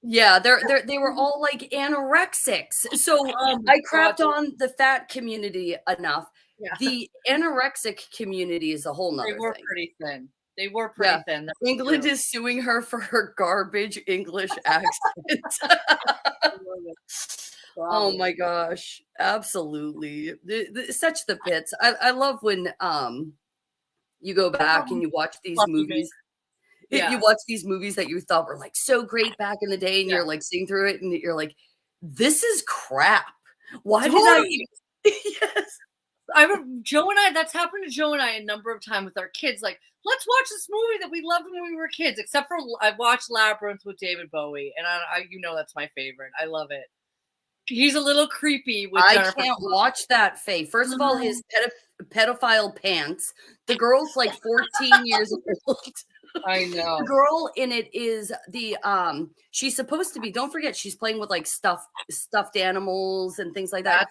Yeah, they were all like anorexics. So I crapped on the fat community enough. Yeah. The anorexic community is a whole nother thing. They were pretty thin. They were pretty thin. That's England is suing her for her garbage English accent. Oh my gosh. Absolutely. Such the pits. I love when you go back and you watch these movies. Yeah. You watch these movies that you thought were like so great back in the day, and you're like seeing through it and you're like, this is crap. Why did I yes. Joe and I, that's happened to Joe and I a number of times with our kids. Like, let's watch this movie that we loved when we were kids. Except for I watched Labyrinth with David Bowie, and I that's my favorite. I love it. He's a little creepy. I can't watch that, Faye. First of all, his pedophile pants. The girl's like 14 years old. I know. The girl in it is she's supposed to be, don't forget, she's playing with like stuffed animals and things like that.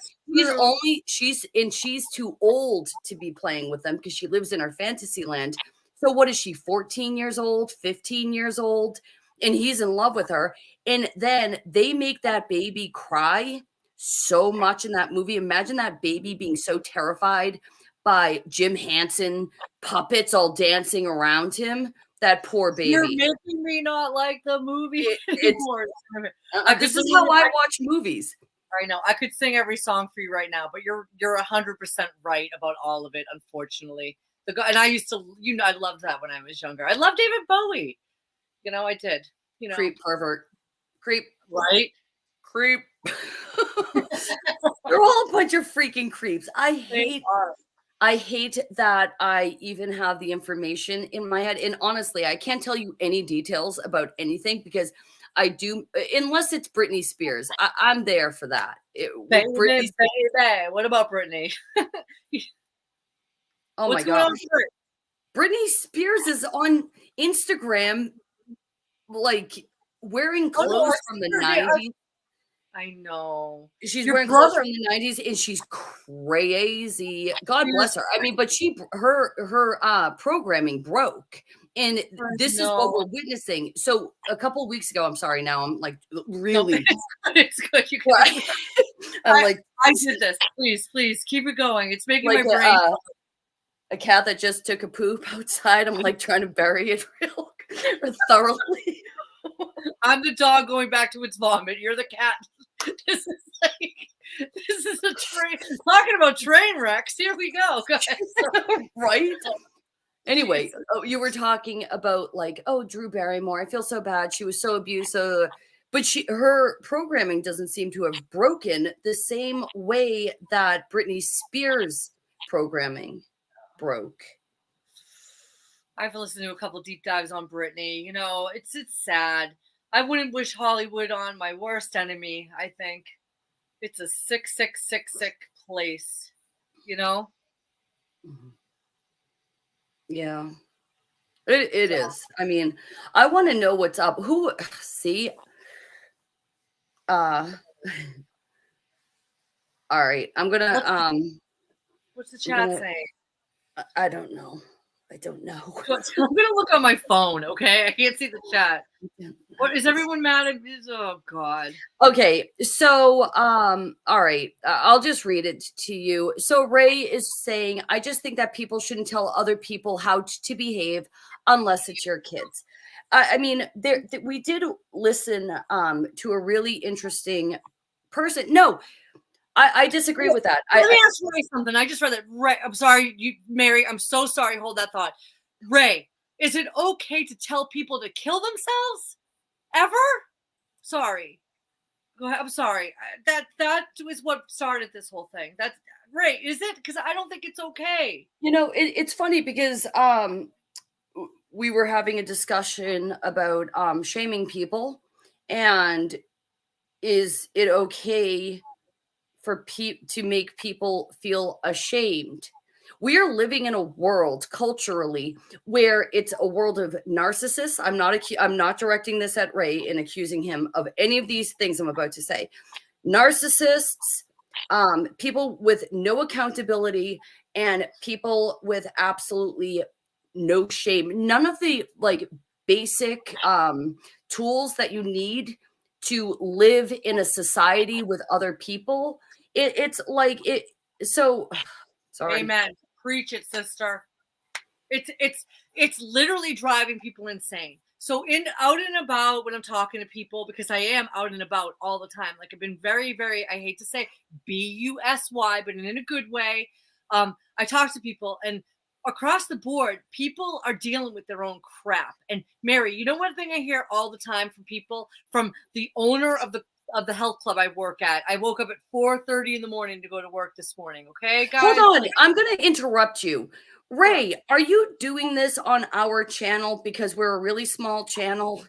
She's too old to be playing with them because she lives in her fantasy land. So what is she, 14 years old, 15 years old? And he's in love with her. And then they make that baby cry so much in that movie. Imagine that baby being so terrified by Jim Henson puppets all dancing around him. That poor baby. You're making me not like the movie anymore. This is how I watch movies. I know. I could sing every song for you right now, but you're 100% right about all of it, unfortunately. And I used to, I loved that when I was younger. I loved David Bowie. I did. Creep, pervert. Creep. Right? Creep. They're all a bunch of freaking creeps. I hate that I even have the information in my head. And honestly, I can't tell you any details about anything because I do, unless it's Britney Spears. I'm there for that. Baby. What about Britney? Oh my gosh. Britney Spears is on Instagram, like wearing clothes from the 90s. I know. She's Your wearing clothes brother from the 90s and she's crazy. God you're bless her. I mean, but her programming broke. And I this is what know. we're witnessing. So a couple of weeks ago, I'm sorry, now I'm like No, really it's good. You can right. I'm like I did this. Please keep it going. It's making like my brain a cat that just took a poop outside. I'm like trying to bury it real thoroughly. I'm the dog going back to its vomit. You're the cat. This is like this is a train. Talking about train wrecks. Here we go, guys. Right? Anyway, Jesus. you were talking about like, oh, Drew Barrymore. I feel so bad. She was so abusive, but her programming doesn't seem to have broken the same way that Britney Spears' programming broke. I've listened to a couple deep dives on Britney. You know, it's sad. I wouldn't wish Hollywood on my worst enemy. I think it's a sick place. You know. Yeah, it So, is. I mean, I want to know what's up. Who see? All right. what's the chat saying? I don't know. I don't know. I'm gonna look on my phone. Okay, I can't see the chat. What is everyone mad at? Oh God. Okay, so all right, I'll just read it to you. So Ray is saying, I just think that people shouldn't tell other people how to behave unless it's your kids. I mean, we did listen to a really interesting person. No, I disagree with that. Let me ask Ray something. I just read that. Ray, I'm sorry, Mary. I'm so sorry. Hold that thought. Ray, is it okay to tell people to kill themselves? Ever? Sorry. Go ahead. I'm sorry. That was what started this whole thing. That's Ray. Is it? Because I don't think it's okay. You know, it's funny because we were having a discussion about shaming people, and is it okay for to make people feel ashamed? We are living in a world culturally where it's a world of narcissists. I'm not directing this at Ray and accusing him of any of these things I'm about to say. Narcissists, people with no accountability, and people with absolutely no shame. None of the like basic tools that you need to live in a society with other people. It's like it. So sorry. Amen. Preach it, sister. It's literally driving people insane. So out and about when I'm talking to people, because I am out and about all the time. Like I've been very, very, I hate to say BUSY, but in a good way. I talk to people, and across the board, people are dealing with their own crap. And Mary, you know one thing I hear all the time from people, from the owner of the health club I work at. I woke up at 4:30 in the morning to go to work this morning. Okay, guys. Hold on. I'm going to interrupt you. Ray, are you doing this on our channel because we're a really small channel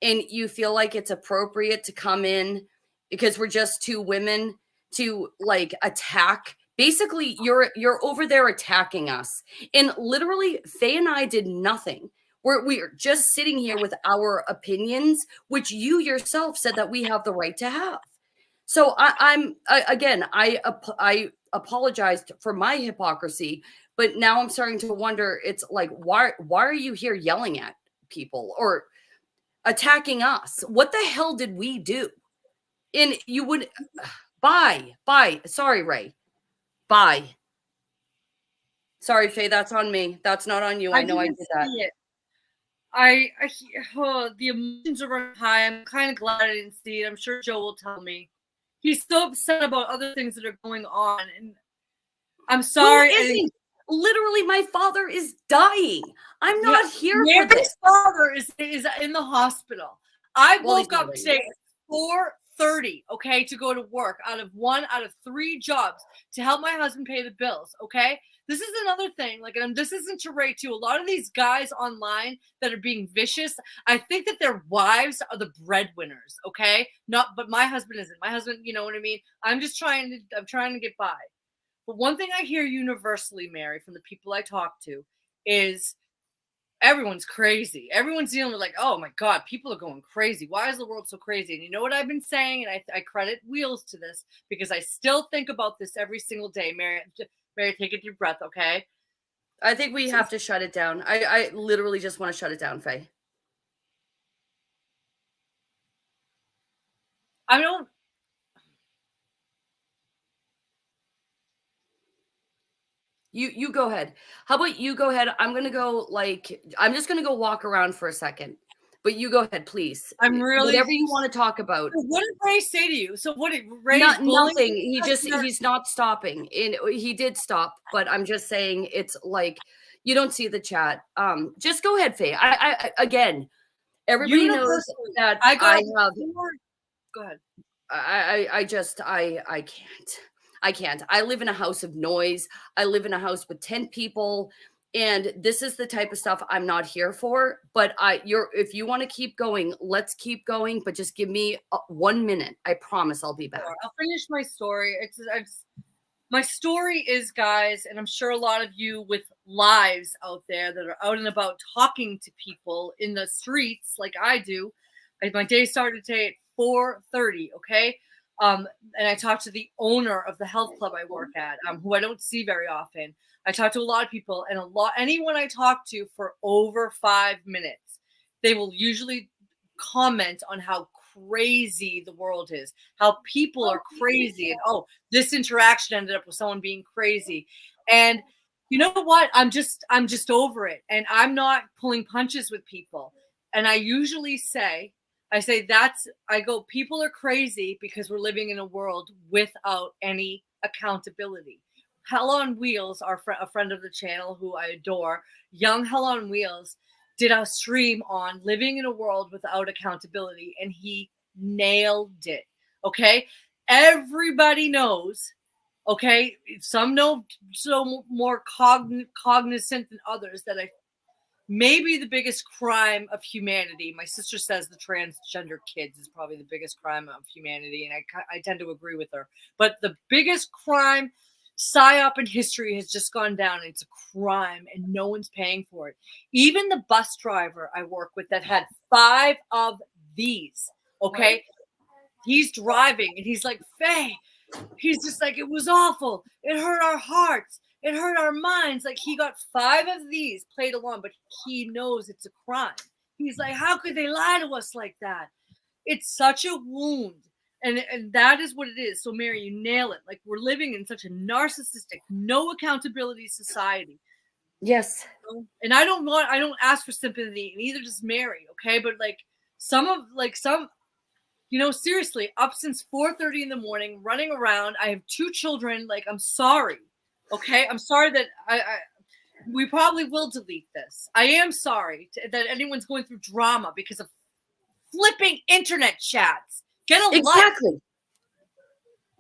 and you feel like it's appropriate to come in because we're just two women to like attack? Basically, you're over there attacking us. And literally, Faye and I did nothing. We're just sitting here with our opinions, which you yourself said that we have the right to have. So I apologized for my hypocrisy, but now I'm starting to wonder. It's like, why are you here yelling at people or attacking us? What the hell did we do? And you would bye. Sorry, Ray. Bye. Sorry, Faye. That's on me. That's not on you. I know I did that. The emotions are running high. I'm kind of glad I didn't see it. I'm sure Joe will tell me. He's so upset about other things that are going on, and I'm sorry. Literally, my father is dying. I'm not here for this. His father is in the hospital. I woke up today at 4:30, okay, to go to work out of 3 jobs to help my husband pay the bills, okay? This is another thing, like, and this isn't to Ray too. A lot of these guys online that are being vicious, I think that their wives are the breadwinners, okay? But my husband isn't. My husband, you know what I mean? I'm trying to get by. But one thing I hear universally, Mary, from the people I talk to is everyone's crazy. Everyone's dealing with like, oh my God, people are going crazy. Why is the world so crazy? And you know what I've been saying? And I credit Wheels to this because I still think about this every single day. Mary, take a deep breath, okay? I think we have to shut it down. I literally just want to shut it down, Faye. I don't. You go ahead. How about you go ahead? I'm just gonna go walk around for a second. But you go ahead, please. I'm really Whatever you want to talk about. What did Ray say to you? So what did Ray? Nothing. He's not stopping. And he did stop, but I'm just saying it's like you don't see the chat. Just go ahead, Faye. I again, everybody knows that I have. Go ahead. I can't. I can't. I live in a house of noise. I live in a house with 10 people. And this is the type of stuff I'm not here for. But if you want to keep going, let's keep going. But just give me 1 minute. I promise I'll be back. I'll finish my story. My story is, guys, and I'm sure a lot of you with lives out there that are out and about talking to people in the streets like I do. My day started today at 4:30. Okay. And I talked to the owner of the health club I work at, who I don't see very often. I talked to a lot of people, and anyone I talk to for over 5 minutes, they will usually comment on how crazy the world is, how people are crazy, and this interaction ended up with someone being crazy. And you know what? I'm just over it, and I'm not pulling punches with people. And I usually say, people are crazy because we're living in a world without any accountability. Hell on Wheels, a friend of the channel who I adore, young Hell on Wheels, did a stream on living in a world without accountability, and he nailed it. Okay. Everybody knows. Okay. Some know so more cognizant than others that maybe the biggest crime of humanity. My sister says the transgender kids is probably the biggest crime of humanity, and I tend to agree with her. But the biggest crime, PSYOP in history, has just gone down. It's a crime, and no one's paying for it. Even the bus driver I work with that had 5 of these, okay? Right. He's driving, and he's like, Faye, he's just like, it was awful. It hurt our hearts. It hurt our minds. Like, he got 5 of these played along, but he knows it's a crime. He's like, how could they lie to us like that? It's such a wound. And that is what it is. So, Mary, you nail it. Like, we're living in such a narcissistic, no accountability society. Yes. And I don't ask for sympathy, and neither does Mary. Okay. But seriously, up since 4:30 in the morning, running around. I have 2 children. Like, I'm sorry. Okay. I'm sorry that we probably will delete this. I am sorry that anyone's going through drama because of flipping internet chats. Get a life.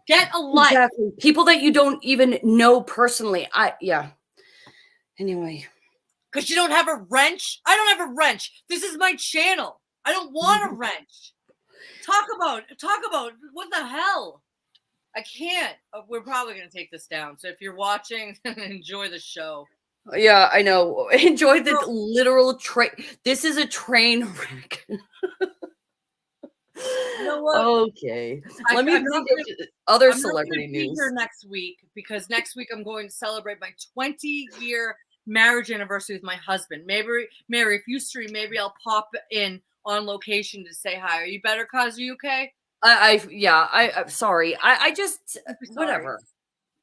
Get a life. Exactly. People that you don't even know personally. Anyway. Because you don't have a wrench. I don't have a wrench. This is my channel. I don't want a wrench. Talk about what the hell? I can't. We're probably going to take this down. So if you're watching, enjoy the show. Yeah, I know. Enjoy the literal train. This is a train wreck. You know what? Okay. Let me think of other celebrity news. Here next week, because next week I'm going to celebrate my 20-year marriage anniversary with my husband. Maybe, Mary, if you stream, maybe I'll pop in on location to say hi. Are you better, cuz? Are you okay? I'm sorry. I just whatever.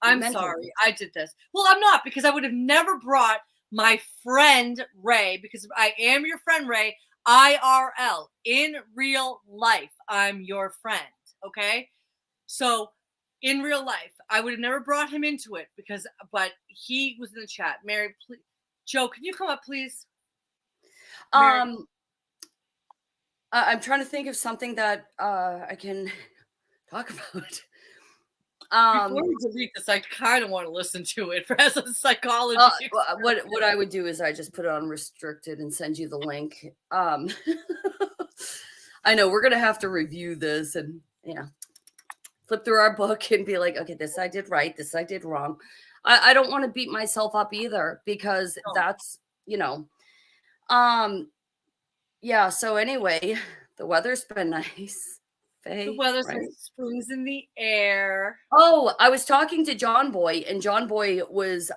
I'm sorry. I did this. Well, I'm not, because I would have never brought my friend Ray, because I am your friend Ray, IRL, in real life. I'm your friend. Okay. So in real life, I would have never brought him into it but he was in the chat. Mary, please. Joe, can you come up, please? Mary. I'm trying to think of something that I can talk about. Before we delete this, I kind of want to listen to it as a psychologist. What I would do is I just put it on restricted and send you the link. I know we're gonna have to review this and flip through our book and be like, okay, this I did right, this I did wrong. I don't want to beat myself up either, because that's Yeah, so anyway, the weather's been nice. The Faye, weather's like right? spring's in the air. Oh, I was talking to John Boy, and John Boy was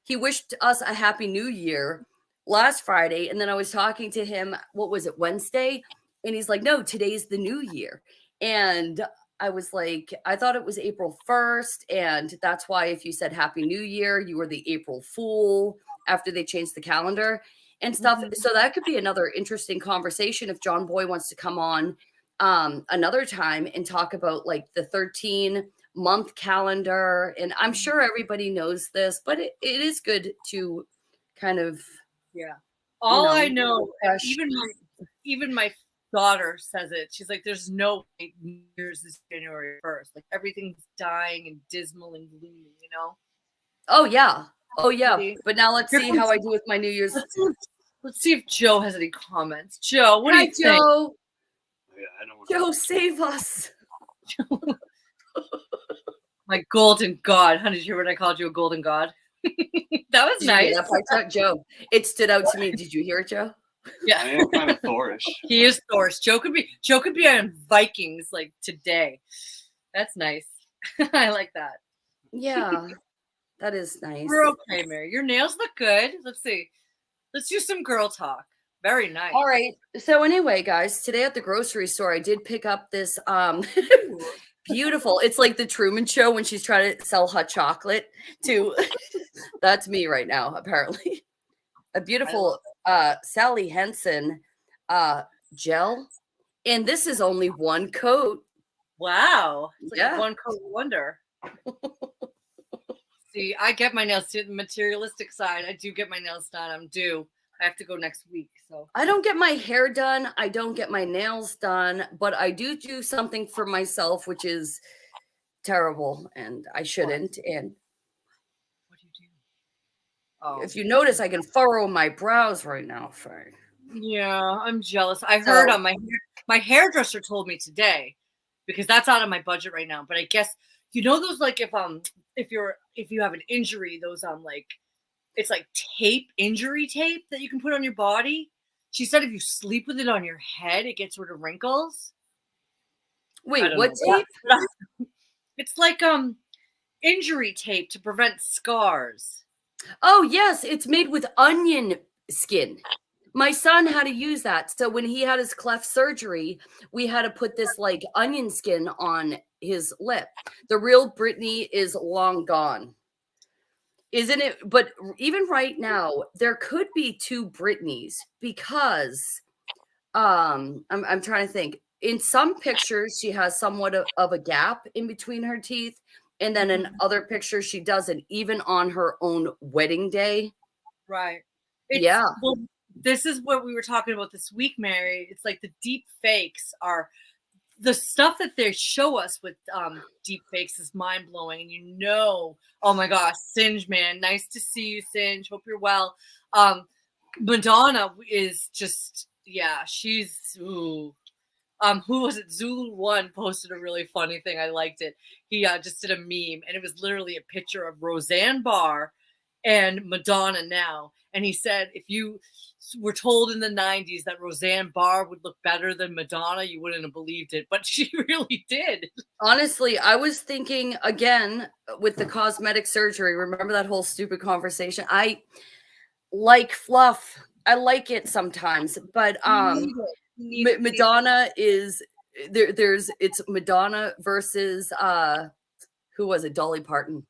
he wished us a happy new year last Friday, and then I was talking to him, what was it, Wednesday? And he's like, "No, today's the new year." And I was like, I thought it was April 1st, and that's why if you said happy new year, you were the April fool after they changed the calendar and stuff. Mhm. So that could be another interesting conversation if John Boy wants to come on another time and talk about like the 13-month calendar. And I'm sure everybody knows this, but it is good to kind of, Yeah. you All I know, know, and refresh. even my daughter says it. She's like, "There's no way New Year's is January 1st. Like everything's dying and dismal and gloomy." You know. Oh yeah. Oh yeah. See? But now let's Here see comes. how I do with my New Year's. Let's see if Joe has any comments. Joe, what do Hi, you think? Joe. Yeah, I don't want Joe, save us. My golden god. Honey, did you hear what I called you, a golden god? That was Did you nice. hear that part, Joe? It stood out to me. Did you hear it, Joe? I Yeah, am kind of Thorish. he is Thor's. Joe could be on Vikings like today. That's nice. I like that. Yeah, that is nice. We're okay, Mary. Your nails look good. Let's see. Let's do some girl talk. Very nice. All right. So anyway, guys, today at the grocery store, I did pick up this beautiful. It's like the Truman Show when she's trying to sell hot chocolate to that's me right now, apparently. A beautiful Sally Henson gel. And this is only one coat. Wow. It's like Yeah. a one coat wonder. See, I get my nails to the materialistic side. I do get my nails done. I'm due. I have to go next week. So I don't get my hair done. I don't get my nails done, but I do something for myself, which is terrible, and I shouldn't. And what do you do? Oh, if you notice, I can furrow my brows right now, Faye. yeah, I'm jealous. I heard So- on my hairdresser told me today, because that's out of my budget right now. But I guess you know those like if you have an injury, those like it's like tape, injury tape that you can put on your body. She said if you sleep with it on your head, it gets rid of wrinkles. I Wait, don't what know. tape? It's like injury tape to prevent scars. Oh, yes, it's made with onion skin. My son had to use that. So when he had his cleft surgery, we had to put this like onion skin on his lip. The real Brittany is long gone. Isn't it? But even right now, there could be two Britneys because I'm trying to think. In some pictures, she has somewhat of a gap in between her teeth. And then in other pictures, she doesn't, even on her own wedding day. Right. Yeah. Well, this is what we were talking about this week, Mary. It's like the deep fakes are the stuff that they show us with deep fakes is mind blowing. And you know, oh my gosh, Singe, man, nice to see you, Singe. Hope you're well. Madonna is just, yeah, she's ooh. Who was it? Zulu One posted a really funny thing. I liked it. He just did a meme, and it was literally a picture of Roseanne Barr and Madonna now. And he said, if you were told in the 90s that Roseanne Barr would look better than Madonna, you wouldn't have believed it. But she really did. Honestly, I was thinking again with the cosmetic surgery. Remember that whole stupid conversation? I like fluff. I like it sometimes, but Madonna is there's it's Madonna versus who was it? Dolly Parton.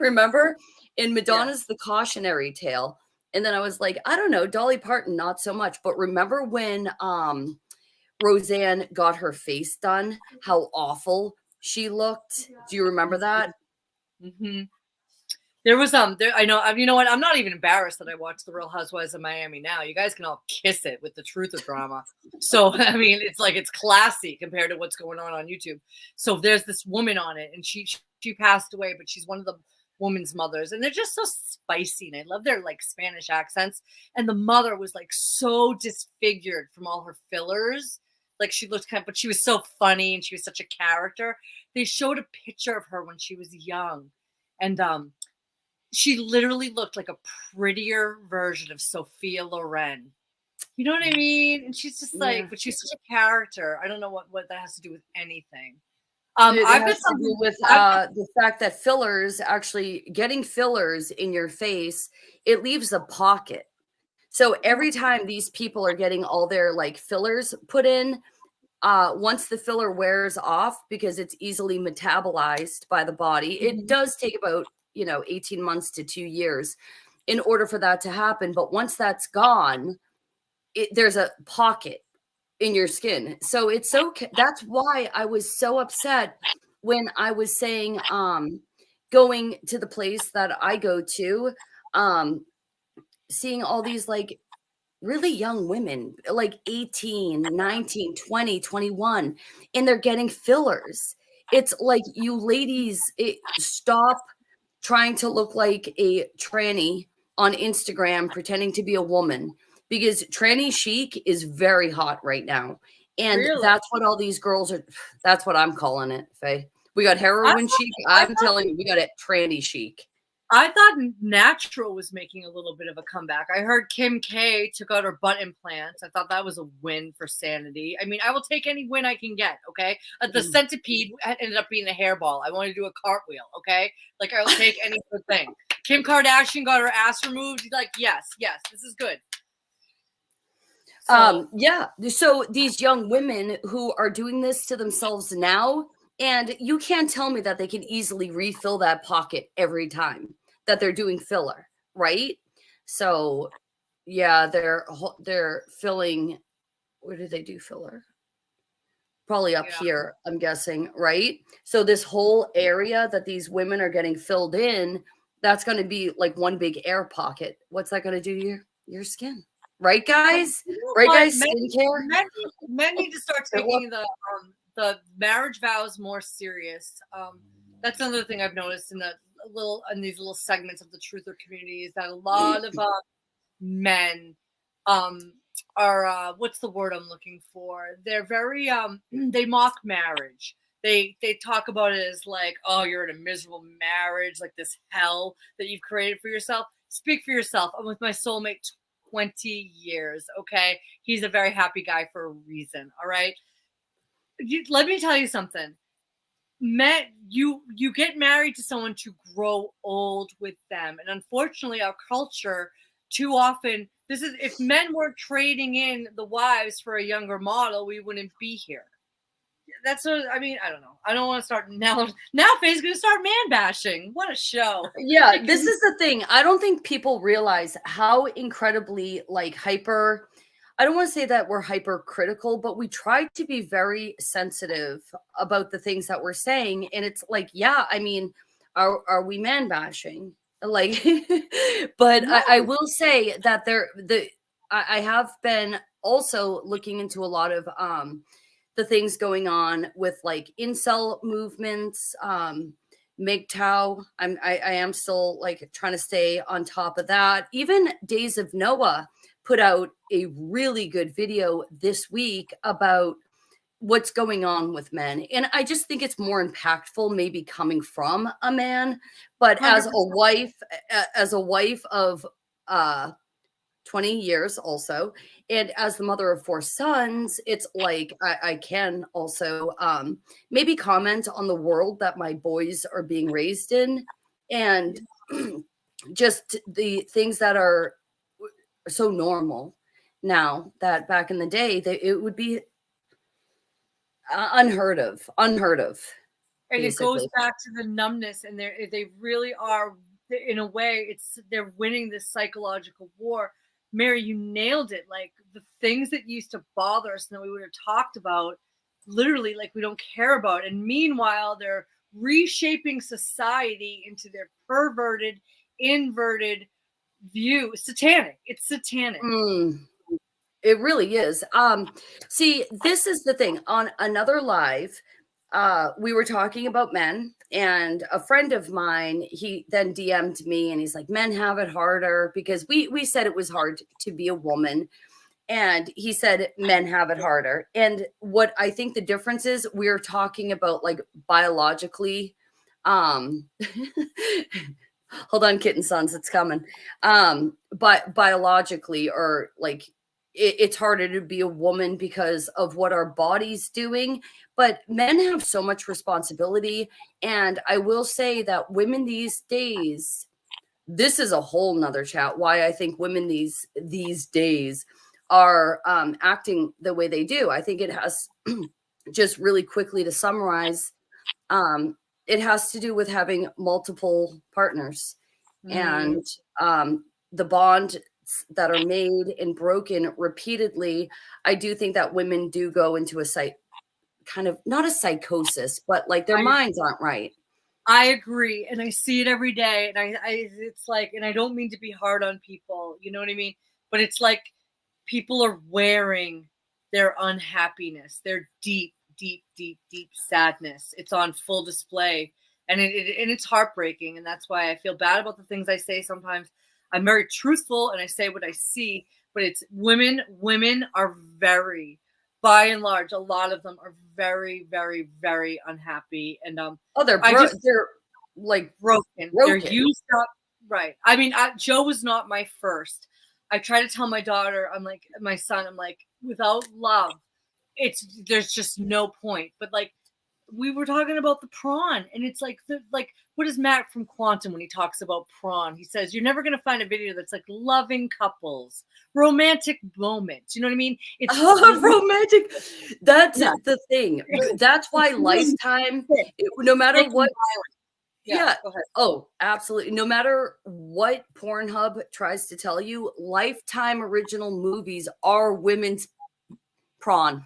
Remember? And Madonna's the cautionary tale. And then I was like, I don't know, Dolly Parton, not so much. But remember when Roseanne got her face done, how awful she looked? Do you remember that? Mm-hmm. There was I know, you know what? I'm not even embarrassed that I watched The Real Housewives of Miami now. You guys can all kiss it with the truth of drama. So I mean, it's like it's classy compared to what's going on YouTube. So there's this woman on it, and she passed away, but she's one of the woman's mothers, and they're just so spicy, and I love their like Spanish accents. And the mother was like so disfigured from all her fillers. Like she looked but she was so funny, and she was such a character. They showed a picture of her when she was young, and she literally looked like a prettier version of Sophia Loren. You know what I mean? And she's just like, Yeah. but she's such a character. I don't know what that has to do with anything. It I've got has to do something. with the fact that fillers, actually getting fillers in your face, it leaves a pocket. So every time these people are getting all their like fillers put in, once the filler wears off, because it's easily metabolized by the body, it does take about 18 months to 2 years in order for that to happen. But once that's gone, there's a pocket in your skin. So it's okay. That's why I was so upset when I was saying going to the place that I go to, seeing all these like really young women, like 18, 19, 20, 21, and they're getting fillers. It's like, you ladies, stop trying to look like a tranny on Instagram pretending to be a woman, because tranny chic is very hot right now. And Really? that's what all these girls are. That's what I'm calling it, Faye. We got I heroin thought, chic. I I'm thought telling you, we got it tranny chic. I thought natural was making a little bit of a comeback. I heard Kim K took out her butt implants. I thought that was a win for sanity. I mean, I will take any win I can get. Okay, the centipede ended up being a hairball. I want to do a cartwheel. Okay, like I will take any good thing. Kim Kardashian got her ass removed. She's like, yes, this is good. So, Yeah. So these young women who are doing this to themselves now, and you can't tell me that they can easily refill that pocket every time that they're doing filler, right? So yeah, they're filling. Where do they do filler? Probably up yeah. here, I'm guessing, right? So this whole area that these women are getting filled in, that's going to be like one big air pocket. What's that going to do to your skin? Right, guys? Right, But guys? Skincare? men need to start taking the marriage vows more serious. That's another thing I've noticed in these little segments of the truther community, is that a lot of men are what's the word I'm looking for? They're very they mock marriage. They talk about it as like, oh, you're in a miserable marriage, like this hell that you've created for yourself. Speak for yourself. I'm with my soulmate 20 years. Okay. He's a very happy guy for a reason. All right. Let me tell you something. You get married to someone to grow old with them. And unfortunately, our culture too often, if men weren't trading in the wives for a younger model, we wouldn't be here. That's what I mean. I don't know. I don't want to start now. Now Faye's gonna start man bashing. What a show. Yeah, this is the thing. I don't think people realize how incredibly like hyper. I don't want to say that we're hypercritical, but we try to be very sensitive about the things that we're saying. And it's like, yeah, I mean, are we man bashing? Like, but No. I will say that I have been also looking into a lot of the things going on with like incel movements, MGTOW. I am still like trying to stay on top of that. Even Days of Noah put out a really good video this week about what's going on with men. And I just think it's more impactful maybe coming from a man, but 100%. as a wife of 20 years also, and as the mother of 4 sons, it's like I can also maybe comment on the world that my boys are being raised in, and just the things that are so normal now that back in the day it would be unheard of And basically. it goes back to the numbness, and they really are, in a way, they're winning this psychological war. Mary, you nailed it. Like the things that used to bother us and that we would have talked about, literally, like we don't care about. And meanwhile, they're reshaping society into their perverted, inverted view. Satanic. It's satanic. It really is. See, this is the thing. On another live, we were talking about men, and a friend of mine, he then DM'd me and he's like, men have it harder, because we said it was hard to be a woman. And he said men have it harder. And what I think the difference is, we're talking about like biologically, Hold on, kitten sons, it's coming. But biologically, or like it's harder to be a woman because of what our body's doing. But men have so much responsibility. And I will say that women these days, this is a whole nother chat, why I think women these days are acting the way they do. I think it has just really quickly to summarize, it has to do with having multiple partners and the bond that are made and broken repeatedly. I do think that women do go into a kind of not a psychosis, but like their minds aren't right. I agree, and I see it every day, and it's like, and I don't mean to be hard on people, you know what I mean? But it's like people are wearing their unhappiness, their deep, deep, deep, deep sadness. It's on full display, and it's heartbreaking, and that's why I feel bad about the things I say sometimes. I'm very truthful, and I say what I see, but it's women are very, by and large, a lot of them are very, very, very unhappy, and they're like broken. They're used up. Right. I mean, Joe was not my first. I try to tell my daughter, I'm like, my son, I'm like, without love, there's just no point. But like, we were talking about the prawn, and it's like, what is Matt from Quantum when he talks about prawn? He says, you're never going to find a video that's like loving couples, romantic moments. You know what I mean? It's romantic. That's the thing. That's why Lifetime, no matter what. Yeah. Go ahead. Oh, absolutely. No matter what Pornhub tries to tell you, Lifetime original movies are women's prawn.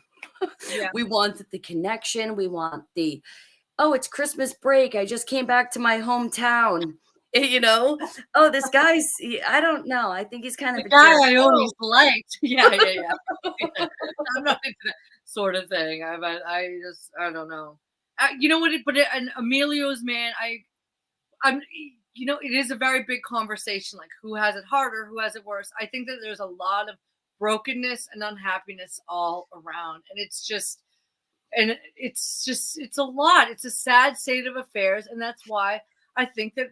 Yeah. We want the connection. We want it's Christmas break. I just came back to my hometown. You know, this guy's, I don't know. I think he's kind of the guy I always liked. Yeah. I'm not into that sort of thing. I don't know. You know what? And Emilio's, man, I'm, you know, it is a very big conversation. Like, who has it harder? Who has it worse? I think that there's a lot of brokenness and unhappiness all around. And it's a lot. It's a sad state of affairs. And that's why I think that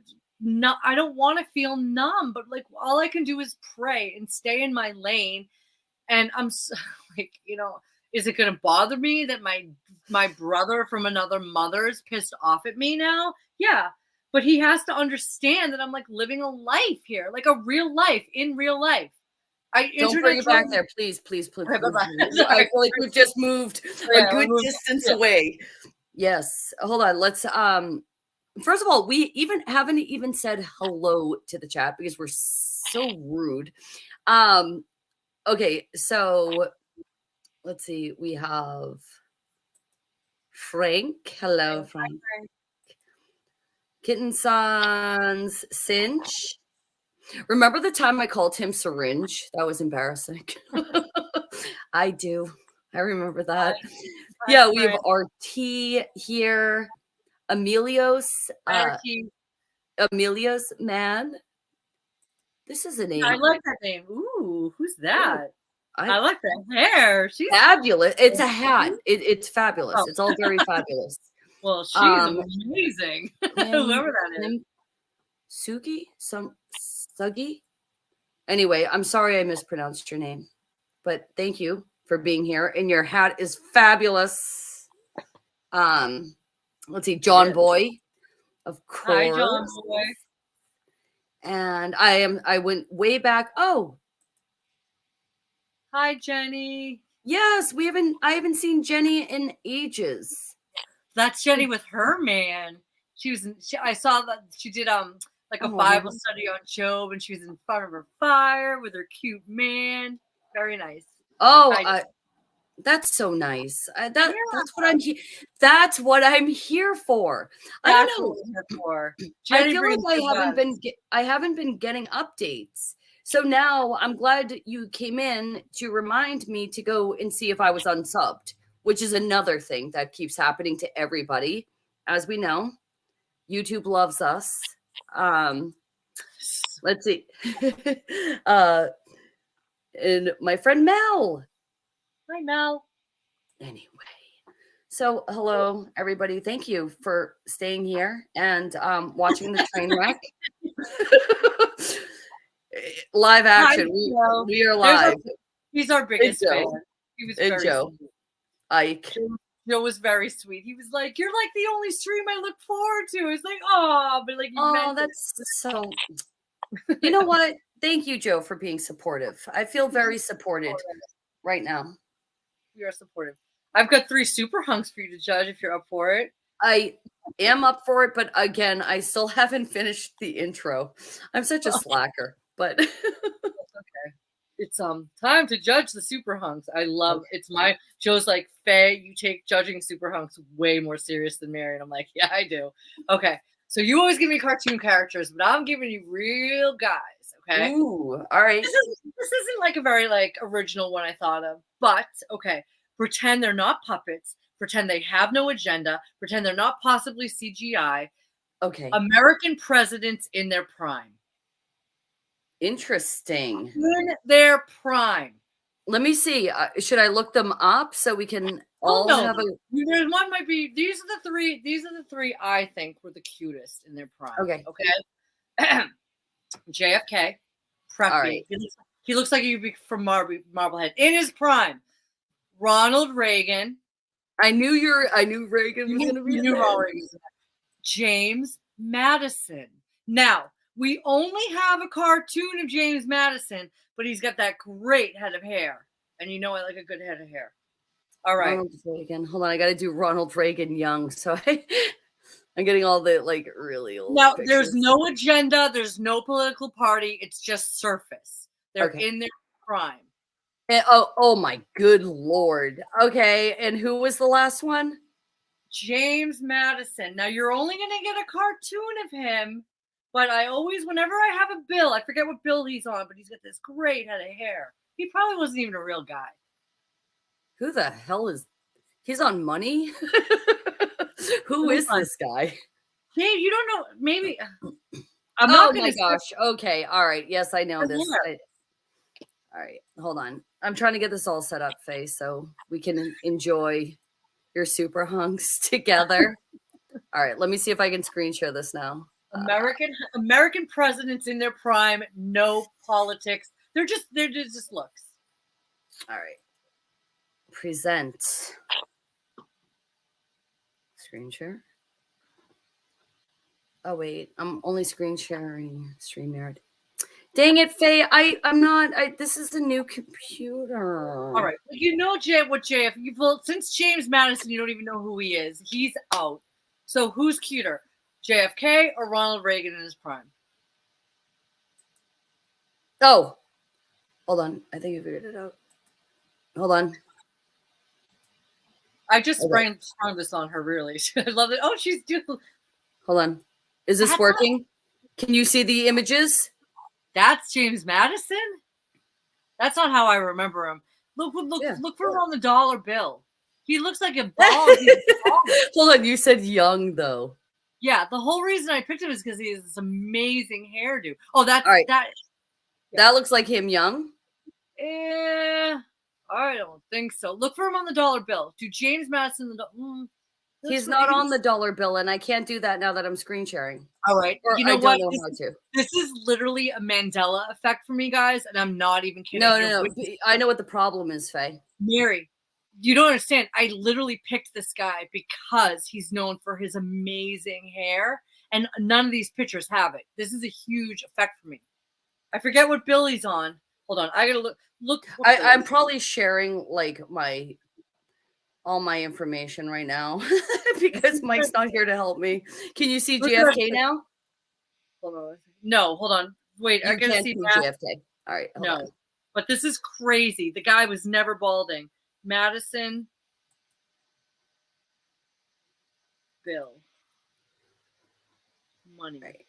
I don't want to feel numb, but like, all I can do is pray and stay in my lane. And I'm like, you know, is it going to bother me that my brother from another mother is pissed off at me now? Yeah. But he has to understand that I'm like living a life here, like a real life in real life. Don't bring it back there, please. I feel like we've just moved a good distance away. Yes. Hold on. Let's first of all, we haven't even said hello to the chat because we're so rude. Okay, so let's see. We have Frank. Hello, Frank. Hi, Frank. Kitten Sans Cinch. Remember the time I called him Syringe? That was embarrassing. I do. I remember that. Yeah, we have RT here. Emilio's man. This is a name. I like that name. Ooh, who's that? I like that hair. She's fabulous. It's a hat. It's fabulous. Oh. It's all very fabulous. Well, she's amazing. Whoever that is. Suggy. Anyway, I'm sorry I mispronounced your name, but thank you for being here. And your hat is fabulous. Let's see, John Boy, of course. Hi, John Boy. And I went way back. Oh. Hi, Jenny. Yes, I haven't seen Jenny in ages. That's Jenny with her man. I saw that she did like a Bible study on Job, and she was in front of her fire with her cute man. Very nice. Oh, that's so nice. That's what I'm here. That's what I'm here for. I don't know. I feel like I haven't been getting updates. So now I'm glad you came in to remind me to go and see if I was unsubbed, which is another thing that keeps happening to everybody. As we know, YouTube loves us. Let's see. And my friend Mel. Hi, Mel. Anyway, So, hello, everybody. Thank you for staying here and watching the train wreck. Live action. We are live. He's our biggest fan. He was And very Joe. sweet. Ike. Joe was very sweet. He was like, "You're like the only stream I look forward to." It's like, "Oh, but like, Oh, that's so. You know what? Thank you, Joe, for being supportive. I feel very supported right now. We are supportive. I've got 3 super hunks for you to judge if you're up for it. I am up for it, but again, I still haven't finished the intro. I'm such a slacker, but okay. It's time to judge the super hunks. I love it's my Joe's like, Faye, you take judging super hunks way more serious than Mary. And I'm like, yeah, I do. Okay. So you always give me cartoon characters, but I'm giving you real guys. Okay. Ooh, all right. This isn't like a very like original one I thought of, but okay. Pretend they're not puppets. Pretend they have no agenda. Pretend they're not possibly CGI. Okay. American presidents in their prime. Interesting. In their prime. Let me see. Should I look them up so we can all have a? There's one might be. These are the 3. These are the 3 I think were the cutest in their prime. Okay. Okay. JFK. Preppy. All right. He looks like he'd be from Marblehead in his prime. Ronald Reagan. I knew Reagan was going to be Reagan. James Madison. Now, we only have a cartoon of James Madison, but he's got that great head of hair. And you know I like a good head of hair. All right. Ronald Reagan. Hold on, I got to do Ronald Reagan young. So I'm getting all the like really old Now, pictures. there's no agenda. There's no political party. It's just surface. They're in their prime. And, oh my good Lord. Okay. And who was the last one? James Madison. Now, you're only going to get a cartoon of him, but I always, whenever I have a bill, I forget what bill he's on, but he's got this great head of hair. He probably wasn't even a real guy. Who the hell is, he's on Money? Who is this guy? Hey, you don't know, maybe. I'm not oh my gosh. Okay. All right. Yes, I know this. All right. Hold on. I'm trying to get this all set up, Faye, so we can enjoy your super hunks together. All right. Let me see if I can screen share this now. American presidents in their prime, no politics. They're just looks. All right. Present. Screen share. Oh wait, I'm only screen sharing StreamYard. Dang it, Faye! I'm not. This is a new computer. All right, you know what JF? Since James Madison, you don't even know who he is. He's out. So who's cuter, JFK or Ronald Reagan in his prime? Oh, hold on. I think you figured it out. Hold on. I just sprung this on her. Really, I love it. Oh, she's doing. Hold on. Is this working? Can you see the images? That's James Madison? That's not how I remember him. Look for him on the dollar bill. He looks like a ball. Hold on, you said young though. Yeah, the whole reason I picked him is because he has this amazing hairdo. Oh, that's all right. That looks like him young. I don't think so. Look for him on the dollar bill. Do James Madison He's not on the dollar bill, and I can't do that now that I'm screen sharing. All right. Or you know I what? don't know how to. This is literally a Mandela effect for me, guys, and I'm not even kidding. No. I know what the problem is, Faye. Mary, you don't understand. I literally picked this guy because he's known for his amazing hair, and none of these pictures have it. This is a huge effect for me. I forget what bill he's on. Hold on. I gotta look. I'm probably sharing like all my information right now because Mike's not here to help me. Can you see JFK now? Hold on. No, hold on. Wait, I gotta see JFK. All right. Hold on. But this is crazy. The guy was never balding. Madison. Bill. Money.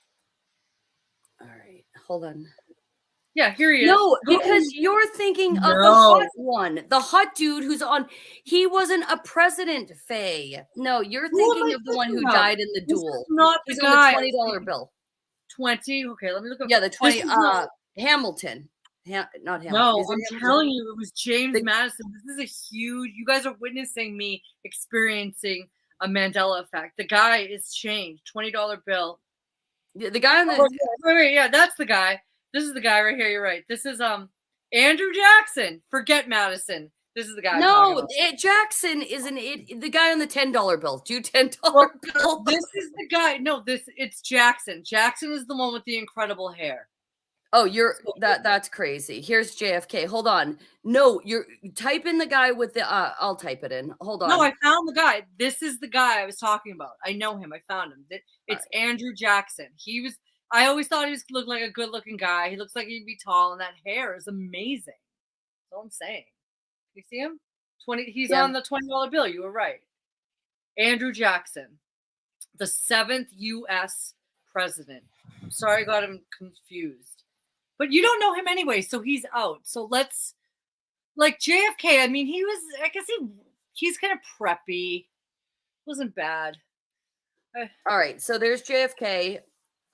All right. Hold on. Yeah, here he is. No, because you're thinking of the hot one. The hot dude who's on. He wasn't a president, Faye. No, you're thinking of the one who died in the duel. Not He's the on guy. the $20 bill. 20. Okay, let me look up. Yeah, the 20. Hamilton. Not Hamilton. No, Is it I'm Hamilton? telling you, it was James The- Madison. This is a huge. You guys are witnessing me experiencing a Mandela effect. The guy is changed. $20 bill. The guy on Oh, the wait, yeah, that's the guy. This is the guy right here. You're right. This is Andrew Jackson. Forget Madison. This is the guy. I'm talking no, about. Jackson isn't it? The guy on the $10 bill. Do $10 Well, bill. this is the guy. No, it's Jackson. Jackson is the one with the incredible hair. Oh, that's crazy. Here's JFK. Hold on. No, you're type in the guy with the I'll type it in. Hold on. No, I found the guy. This is the guy I was talking about. I know him. I found him. It's right. Andrew Jackson. I always thought he looked like a good looking guy. He looks like he'd be tall, and that hair is amazing. That's all I'm saying. You see him? He's on the $20 bill. You were right. Andrew Jackson, the 7th U.S. president. I'm sorry I got him confused. But you don't know him anyway, so he's out. So let's, like JFK, I mean, I guess he's kind of preppy. Wasn't bad. All right, so there's JFK.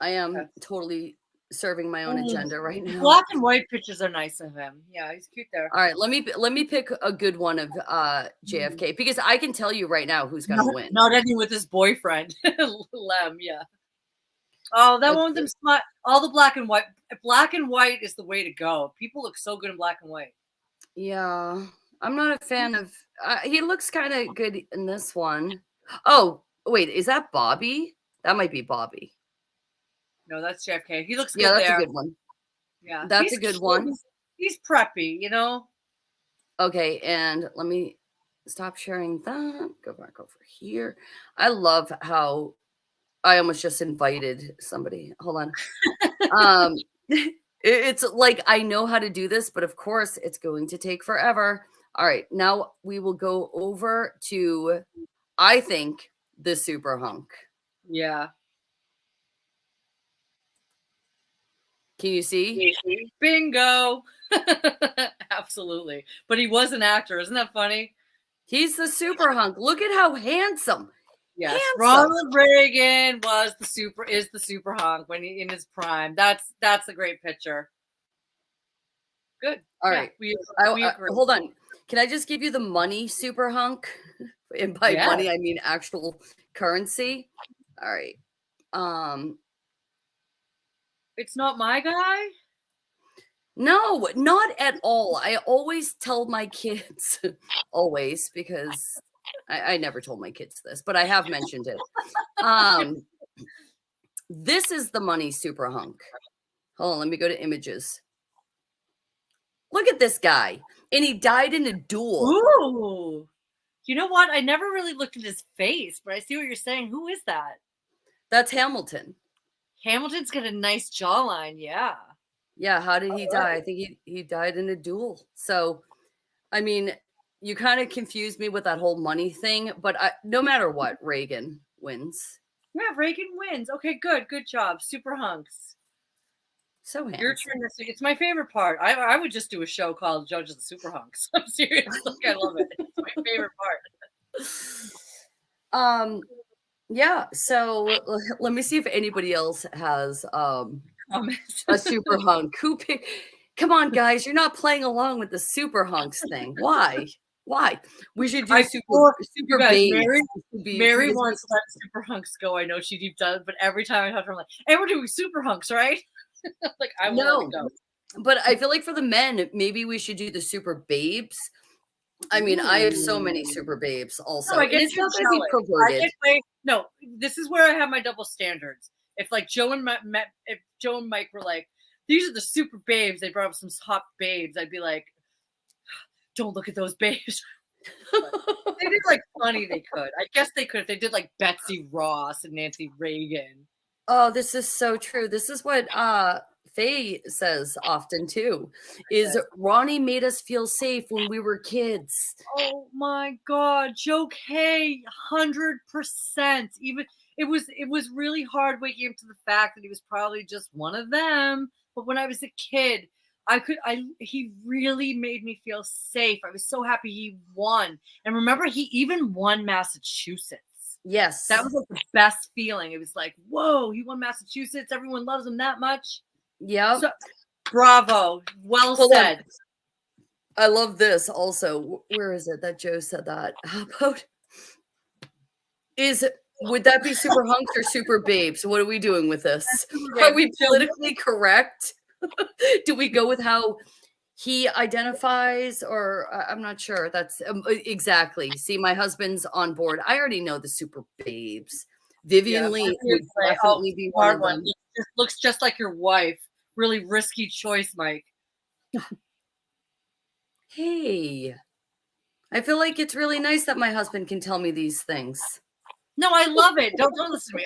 I am totally serving my own agenda right now. Black and white pictures are nice of him. Yeah, he's cute there. All right, let me pick a good one of JFK because I can tell you right now who's gonna win. Not ending with his boyfriend, Lem. Yeah. Oh, that one with them smart. All the black and white. Black and white is the way to go. People look so good in black and white. Yeah, I'm not a fan of. He looks kind of good in this one. Oh, wait, is that Bobby? That might be Bobby. No, that's JFK. He looks good. Yeah, that's there. a good one. Yeah, that's a good cute. one. He's preppy, you know. Okay, and let me stop sharing that. Go back over here. I love how I almost just invited somebody. Hold on. It's like I know how to do this, but of course it's going to take forever. All right, now we will go over to, I think, the super hunk. Yeah. Can you see? Bingo. Absolutely. But he was an actor. Isn't that funny? He's the super hunk. Look at how handsome. Yes. Handsome. Ronald Reagan is the super hunk when he in his prime. That's a great picture. Good. All right. We hold on. Can I just give you the money super hunk? And by money I mean actual currency. All right. It's not my guy? No, not at all. I always tell my kids, always, because I never told my kids this, but I have mentioned it. This is the money super hunk. Hold on, let me go to images. Look at this guy. And he died in a duel. Ooh. You know what? I never really looked at his face, but I see what you're saying. Who is that? That's Hamilton. Hamilton's got a nice jawline, yeah. Yeah, how did he die? I think he died in a duel. So, I mean, you kind of confused me with that whole money thing, but no matter what, Reagan wins. Yeah, Reagan wins. Okay, good job. Super hunks. So handsome. Your turn this week. It's my favorite part. I would just do a show called Judges the Super Hunks. I'm serious. Like, I love it. It's my favorite part. Yeah, so let me see if anybody else has a super hunk. Come on, guys, you're not playing along with the super hunks thing. Why? We should do super babes. Mary wants to let super hunks go. I know she deep does, but every time I talk to her, I'm like, hey, we're doing super hunks, right? Like, I want to go. But I feel like for the men, maybe we should do the super babes. I mean, I have so many super babes also. No, I guess it's not perverted. No, this is where I have my double standards. If like Joe and Mike were like, these are the super babes, they brought up some hot babes, I'd be like, don't look at those babes. They did like funny they could. I guess they could if they did like Betsy Ross and Nancy Reagan. Oh, this is so true. This is what Faye says often too, is Ronnie made us feel safe when we were kids. Oh my God, Joe K, 100%. Even it was really hard waking up to the fact that he was probably just one of them. But when I was a kid, he really made me feel safe. I was so happy he won. And remember, he even won Massachusetts. Yes. That was like the best feeling. It was like, whoa, he won Massachusetts. Everyone loves him that much. Yeah. Bravo. Well Hold on. said. I love this also. Where is it that Joe said that? How about would that be super hunks or super babes? What are we doing with this? Are we politically correct? Do we go with how he identifies, or I'm not sure. That's exactly. See, my husband's on board. I already know the super babes. Vivian Lee would definitely be one of them. Looks just like your wife. Really risky choice, Mike. Hey, I feel like it's really nice that my husband can tell me these things. No, I love it. Don't listen to me.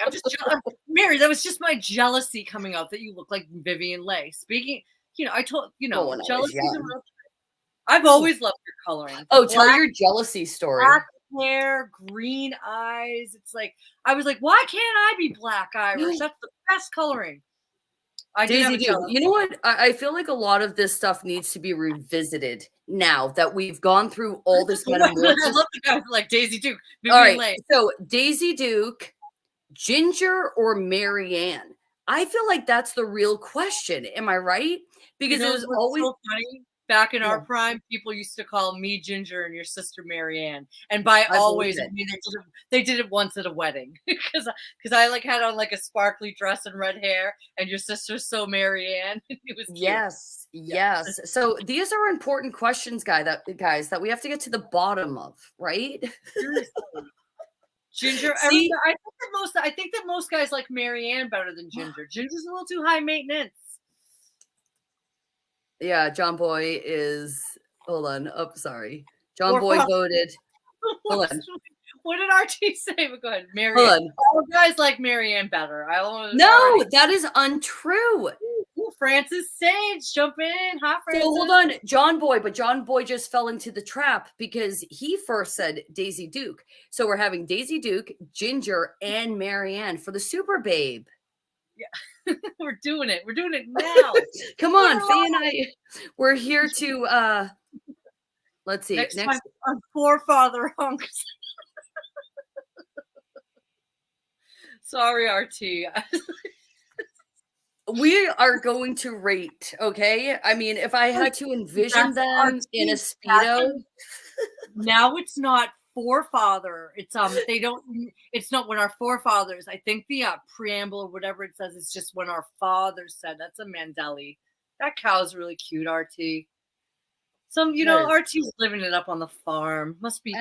Mary, that was just my jealousy coming out that you look like Vivian Leigh. Speaking, I told jealousy. I've always loved your coloring. Oh, tell your jealousy story. Black hair, green eyes. It's like I was like, why can't I be Black Irish? That's the best coloring. Daisy Duke, you know what? I feel like a lot of this stuff needs to be revisited now that we've gone through all this metamorphosis. I love the guys like Daisy Duke. All right, so Daisy Duke, Ginger, or Marianne? I feel like that's the real question. Am I right? Because it was always so funny. Back in our prime, people used to call me Ginger and your sister Marianne. And by always, I mean they did it once at a wedding because I like had on like a sparkly dress and red hair, and your sister's so Marianne. It was cute. Yes. So these are important questions, guys, that we have to get to the bottom of, right? Ginger. I think that most guys like Marianne better than Ginger. Ginger's a little too high maintenance. Yeah, John Boy is. Hold on. Oh, sorry. John Boy voted. Hold on. What did RT say? But go ahead, Marianne. Hold on. All guys like Marianne better. No, that is untrue. Ooh, Francis Sage, jump in. Hi, Francis. So hold on, John Boy, but John Boy just fell into the trap because he first said Daisy Duke. So we're having Daisy Duke, Ginger, and Marianne for the Super Babe. Yeah. We're doing it now. Come on, Faye and I, we're here to let's see. Next our forefather hunks. Sorry, RT. We are going to rate, okay? I mean, if I had to envision them in a Speedo. Now it's not forefather. It's it's not when our forefathers. I think the preamble or whatever it says is just when our fathers said. That's a Mandeli. That cow's really cute, RT. RT's living it up on the farm. Must be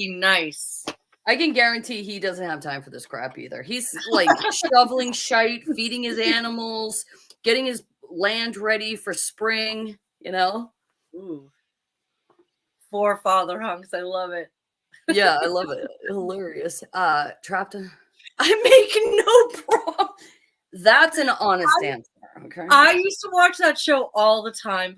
nice. I can guarantee he doesn't have time for this crap either. He's like shoveling shite, feeding his animals, getting his land ready for spring, Ooh. Forefather hunks. I love it. Yeah, I love it. Hilarious. Trapped in. I make no problem. That's an honest answer. Okay. I used to watch that show all the time.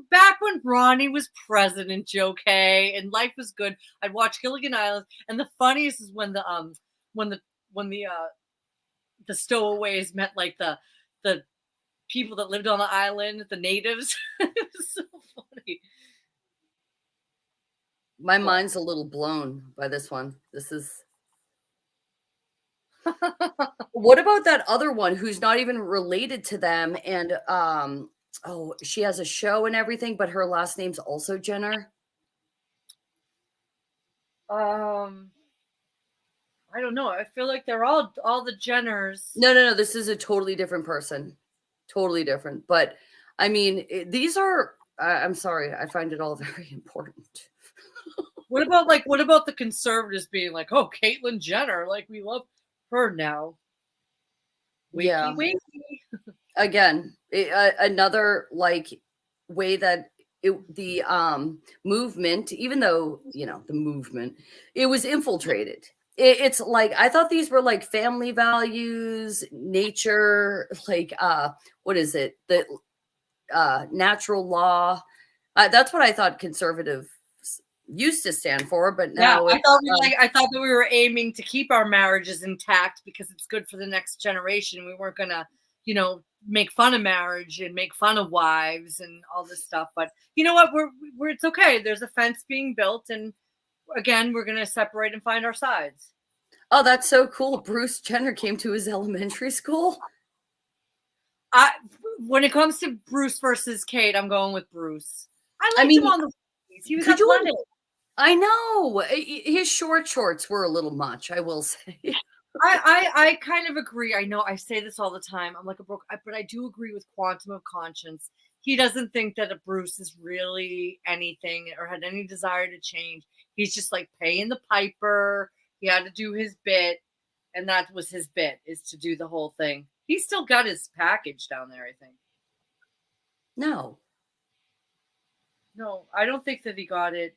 Back when Ronnie was president, Joe K, and life was good. I'd watch Gilligan Island, and the funniest is when the stowaways met like the people that lived on the island, the natives. It was so funny. My mind's a little blown by this one. This is. What about that other one who's not even related to them? And she has a show and everything, but her last name's also Jenner. I don't know. I feel like they're all the Jenners. No. This is a totally different person. Totally different. But I mean, these are. I'm sorry. I find it all very important. What about the conservatives being like, oh, Caitlyn Jenner, like we love her now. Wakey. Again, another like way that the movement, even though the movement, it was infiltrated. It's like I thought these were like family values, nature, like what is it? The natural law. That's what I thought conservative used to stand for, but now I thought that we were aiming to keep our marriages intact because it's good for the next generation. We weren't gonna, make fun of marriage and make fun of wives and all this stuff. But you know what? We're it's okay. There's a fence being built, and again, we're gonna separate and find our sides. Oh, that's so cool. Bruce Jenner came to his elementary school. when it comes to Bruce versus Kate, I'm going with Bruce. I liked mean, him on the. He was could you athletic. I know his shorts were a little much, I will say. I kind of agree. I know I say this all the time. I'm like a broke, but I do agree with Quantum of Conscience. He doesn't think that a Bruce is really anything or had any desire to change. He's just like paying the piper. He had to do his bit, and that was his bit, is to do the whole thing. He's still got his package down there, I think. No. No, I don't think that he got it.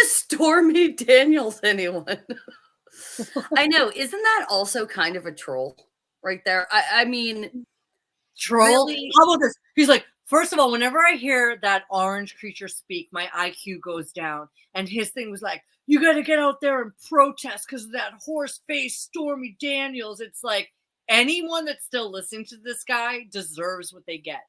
Stormy Daniels, anyone? I know. Isn't that also kind of a troll right there? I mean, troll. really? How about this? He's like, first of all, whenever I hear that orange creature speak, my IQ goes down. And his thing was like, you got to get out there and protest because of that horse face Stormy Daniels. It's like anyone that's still listening to this guy deserves what they get.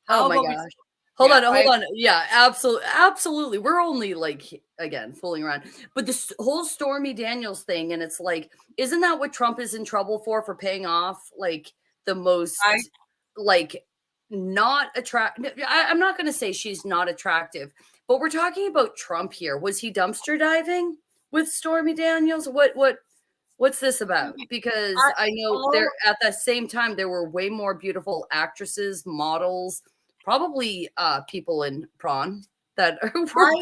Oh my gosh. Hold on. Yeah, absolutely. We're only like, again, fooling around. But this whole Stormy Daniels thing, and it's like, isn't that what Trump is in trouble for paying off like the most like not attractive? I'm not going to say she's not attractive, but we're talking about Trump here. Was he dumpster diving with Stormy Daniels? What's this about? Because I know there at the same time there were way more beautiful actresses, models, probably people in prawn that were.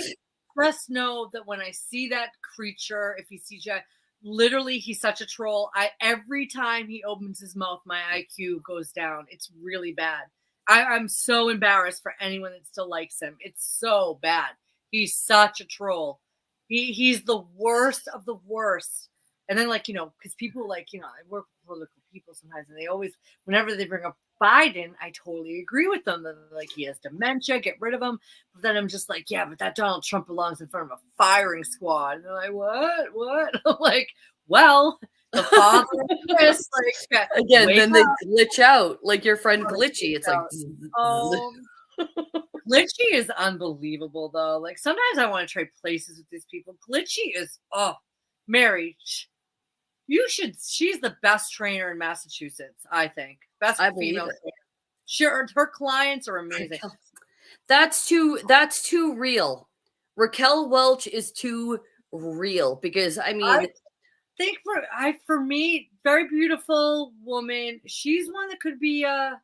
I just know that when I see that creature, if he sees Jack, literally he's such a troll. Every time he opens his mouth, my IQ goes down. It's really bad. I'm so embarrassed for anyone that still likes him. It's so bad. He's such a troll. He's the worst of the worst. And then, like, because people like, I work with political people sometimes, and they always, whenever they bring up Biden, I totally agree with them. That like he has dementia, get rid of him. But then I'm just like, yeah, but that Donald Trump belongs in front of a firing squad. And they're like, what? I'm like, well, the father of this, like again, then they glitch out like your friend Glitchy. It's like, Glitchy is unbelievable though. Like sometimes I want to trade places with these people. Glitchy is Mary. She's the best trainer in Massachusetts, I think. Best female trainer. Sure, her clients are amazing. That's too real. Raquel Welch is too real because I mean, I think for me, very beautiful woman. She's one that could be I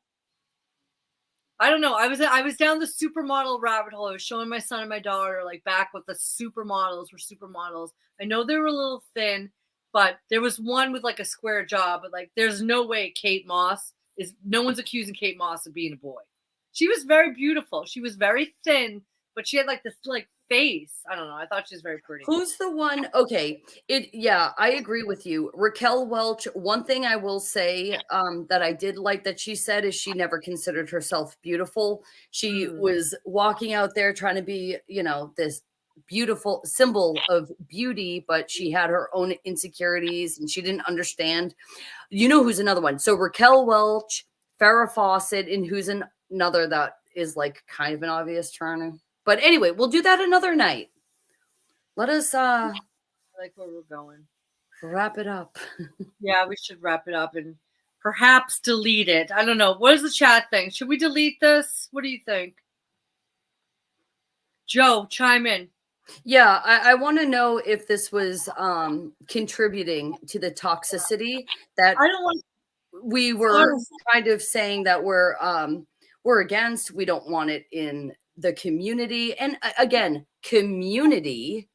don't know. I was down the supermodel rabbit hole. I was showing my son and my daughter like back with the supermodels were supermodels. I know they were a little thin, but there was one with like a square jaw. But like, there's no way Kate Moss is. No one's accusing Kate Moss of being a boy. She was very beautiful. She was very thin, but she had like this like face. I don't know. I thought she was very pretty. Who's the one? Okay, yeah, I agree with you. Raquel Welch. One thing I will say that I did like that she said is she never considered herself beautiful. She was walking out there trying to be, this beautiful symbol of beauty, but she had her own insecurities and she didn't understand. You know who's another one? So Raquel Welch, Farrah Fawcett, and who's another that is like kind of an obvious turner. But anyway, we'll do that another night. Let us I like where we're going. Wrap it up. Yeah, we should wrap it up and perhaps delete it. I don't know. What is the chat thing? Should we delete this? What do you think? Joe, chime in. Yeah, I want to know if this was contributing to the toxicity that I don't want. We were kind of saying that we're against. We don't want it in the community. And again, community.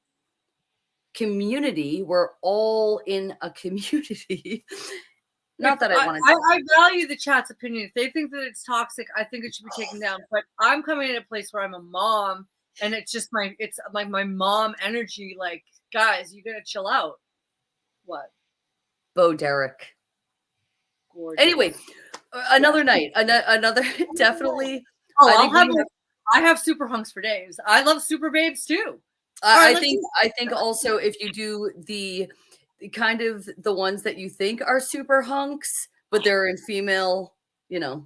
We're all in a community. Not that I want to. I value the chat's opinion. If they think that it's toxic, I think it should be taken down. But I'm coming in a place where I'm a mom. And it's just it's like my mom energy. Like, guys, you gotta chill out. What? Bo Derek. Gorgeous. Anyway, another night. Another definitely. I have super hunks for days. I love super babes too. I think also if you do the kind of the ones that you think are super hunks, but they're in female,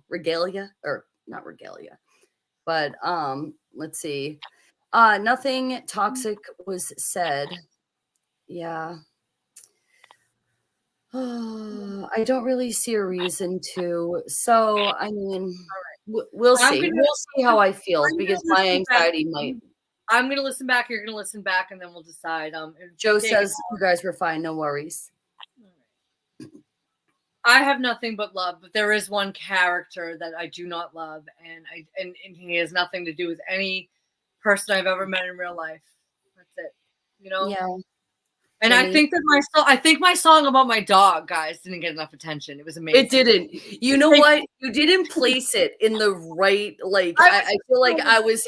regalia or not regalia, but let's see. Nothing toxic was said. Yeah. I don't really see a reason to. So, I mean, we'll I'm see. gonna We'll see how I feel I'm gonna because my listen back. anxiety might. I'm gonna listen back. You're gonna listen back, and then we'll decide. Joe Take it. says you guys were fine. No worries. I have nothing but love, but there is one character that I do not love, and he has nothing to do with any person I've ever met in real life. That's it. You know? Yeah. And I think that my song about my dog, guys, didn't get enough attention. It was amazing. It didn't. You know what? You didn't place it in the right, like, I feel like I was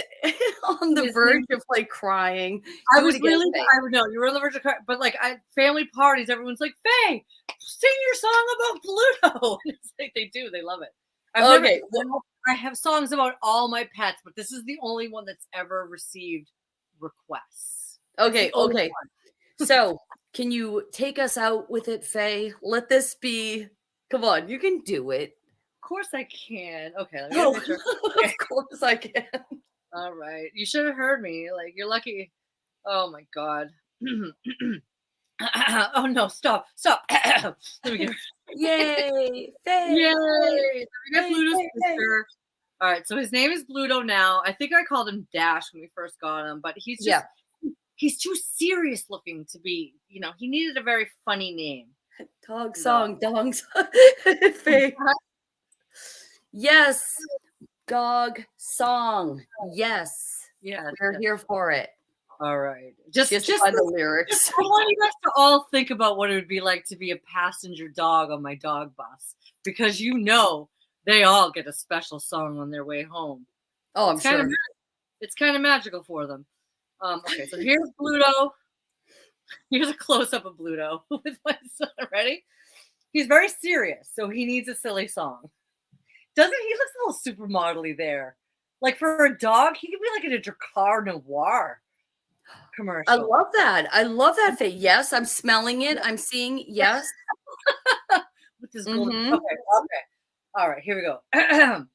on the verge of like crying. I was really, I would know you were on the verge of crying, but like family parties, everyone's like, Faye, sing your song about Pluto. It's like they do, they love it. I have songs about all my pets, but this is the only one that's ever received requests. Okay. So, can you take us out with it, Faye? Let this be. Come on, you can do it. Of course I can. Okay, let me Oh, get a picture. of course I can. All right, you should have heard me. Like you're lucky. Oh my god. Oh no! Stop! Let me get. Yay! Faye! Yay! We got Pluto's sister. All right, so his name is Bluto now. I think I called him Dash when we first got him, but he's just he's too serious looking to be, he needed a very funny name. Dog song. Faye. Yes. Dog song. Yes. Yeah. We're here for it. All right. Just find the lyrics. I want you guys to all think about what it would be like to be a passenger dog on my dog bus, because they all get a special song on their way home. Oh, I'm sure. It's kind of magical for them. Okay, so here's Bluto. Here's a close-up of Bluto with my son. Ready? He's very serious, so he needs a silly song. Doesn't he? Looks a little supermodel-y there. Like for a dog, he could be like in a Dracar Noir commercial. I love that, Faye. Yes, I'm smelling it. I'm seeing yes. With this golden. Okay. All right, here we go.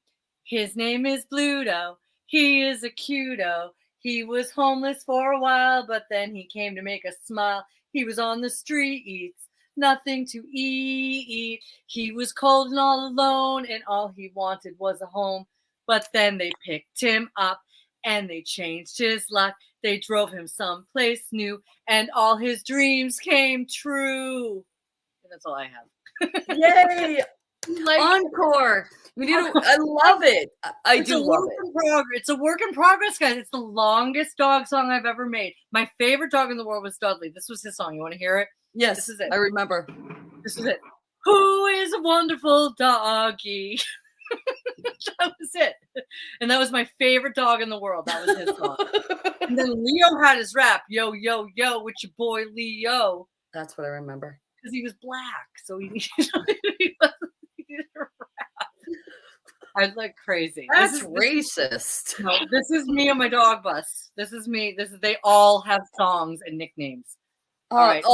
His name is Bluto. He is a cuto. He was homeless for a while, but then he came to make us smile. He was on the streets, nothing to eat. He was cold and all alone, and all he wanted was a home. But then they picked him up, and they changed his luck. They drove him someplace new, and all his dreams came true. And that's all I have. Yay! Encore. I love it. I do love it. It's a work in progress, guys. It's the longest dog song I've ever made. My favorite dog in the world was Dudley. This was his song. You want to hear it? Yes, this is it. I remember. This is it. Who is a wonderful doggy? That was it. And that was my favorite dog in the world. That was his song. And then Leo had his rap. Yo, yo, yo, with your boy Leo. That's what I remember. Because he was black. So he needed a rap. I was like crazy. That's racist. No, this is me on my dog bus. This is me. They all have songs and nicknames. All right.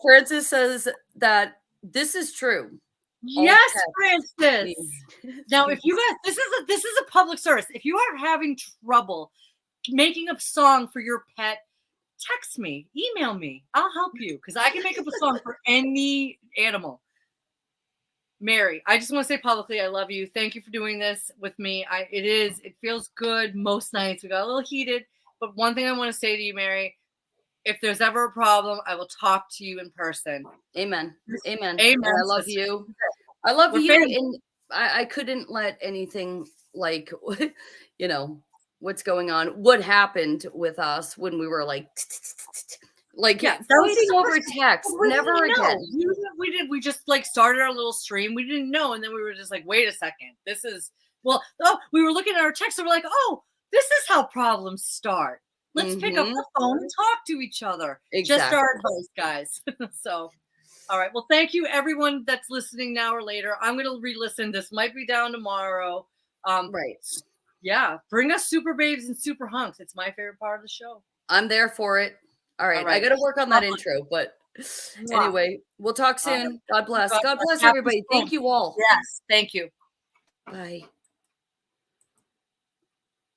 Francis says that this is true. Yes, Francis. Now, if you guys, this is a public service. If you are having trouble making a song for your pet, text me, email me. I'll help you because I can make up a song for any animal. Mary, I just want to say publicly, I love you. Thank you for doing this with me. It feels good most nights. We got a little heated, but one thing I want to say to you, Mary, if there's ever a problem, I will talk to you in person. Amen. Amen. Amen. I love you. I love you. And I couldn't let anything like, what's going on, what happened with us when we were like fighting over text. Never again. We just like started our little stream. We didn't know. And then we were just like, wait a second. We were looking at our text and we're like, oh, this is how problems start. Let's pick up the phone and talk to each other. Exactly. Just our advice, guys. So, all right. Well, thank you everyone that's listening now or later. I'm going to re-listen. This might be down tomorrow. Right. Yeah. Bring us super babes and super hunks. It's my favorite part of the show. I'm there for it. All right. I got to work on that intro, but anyway, we'll talk soon. God bless. God bless everybody. Thank you all. Yes. Thank you. Bye.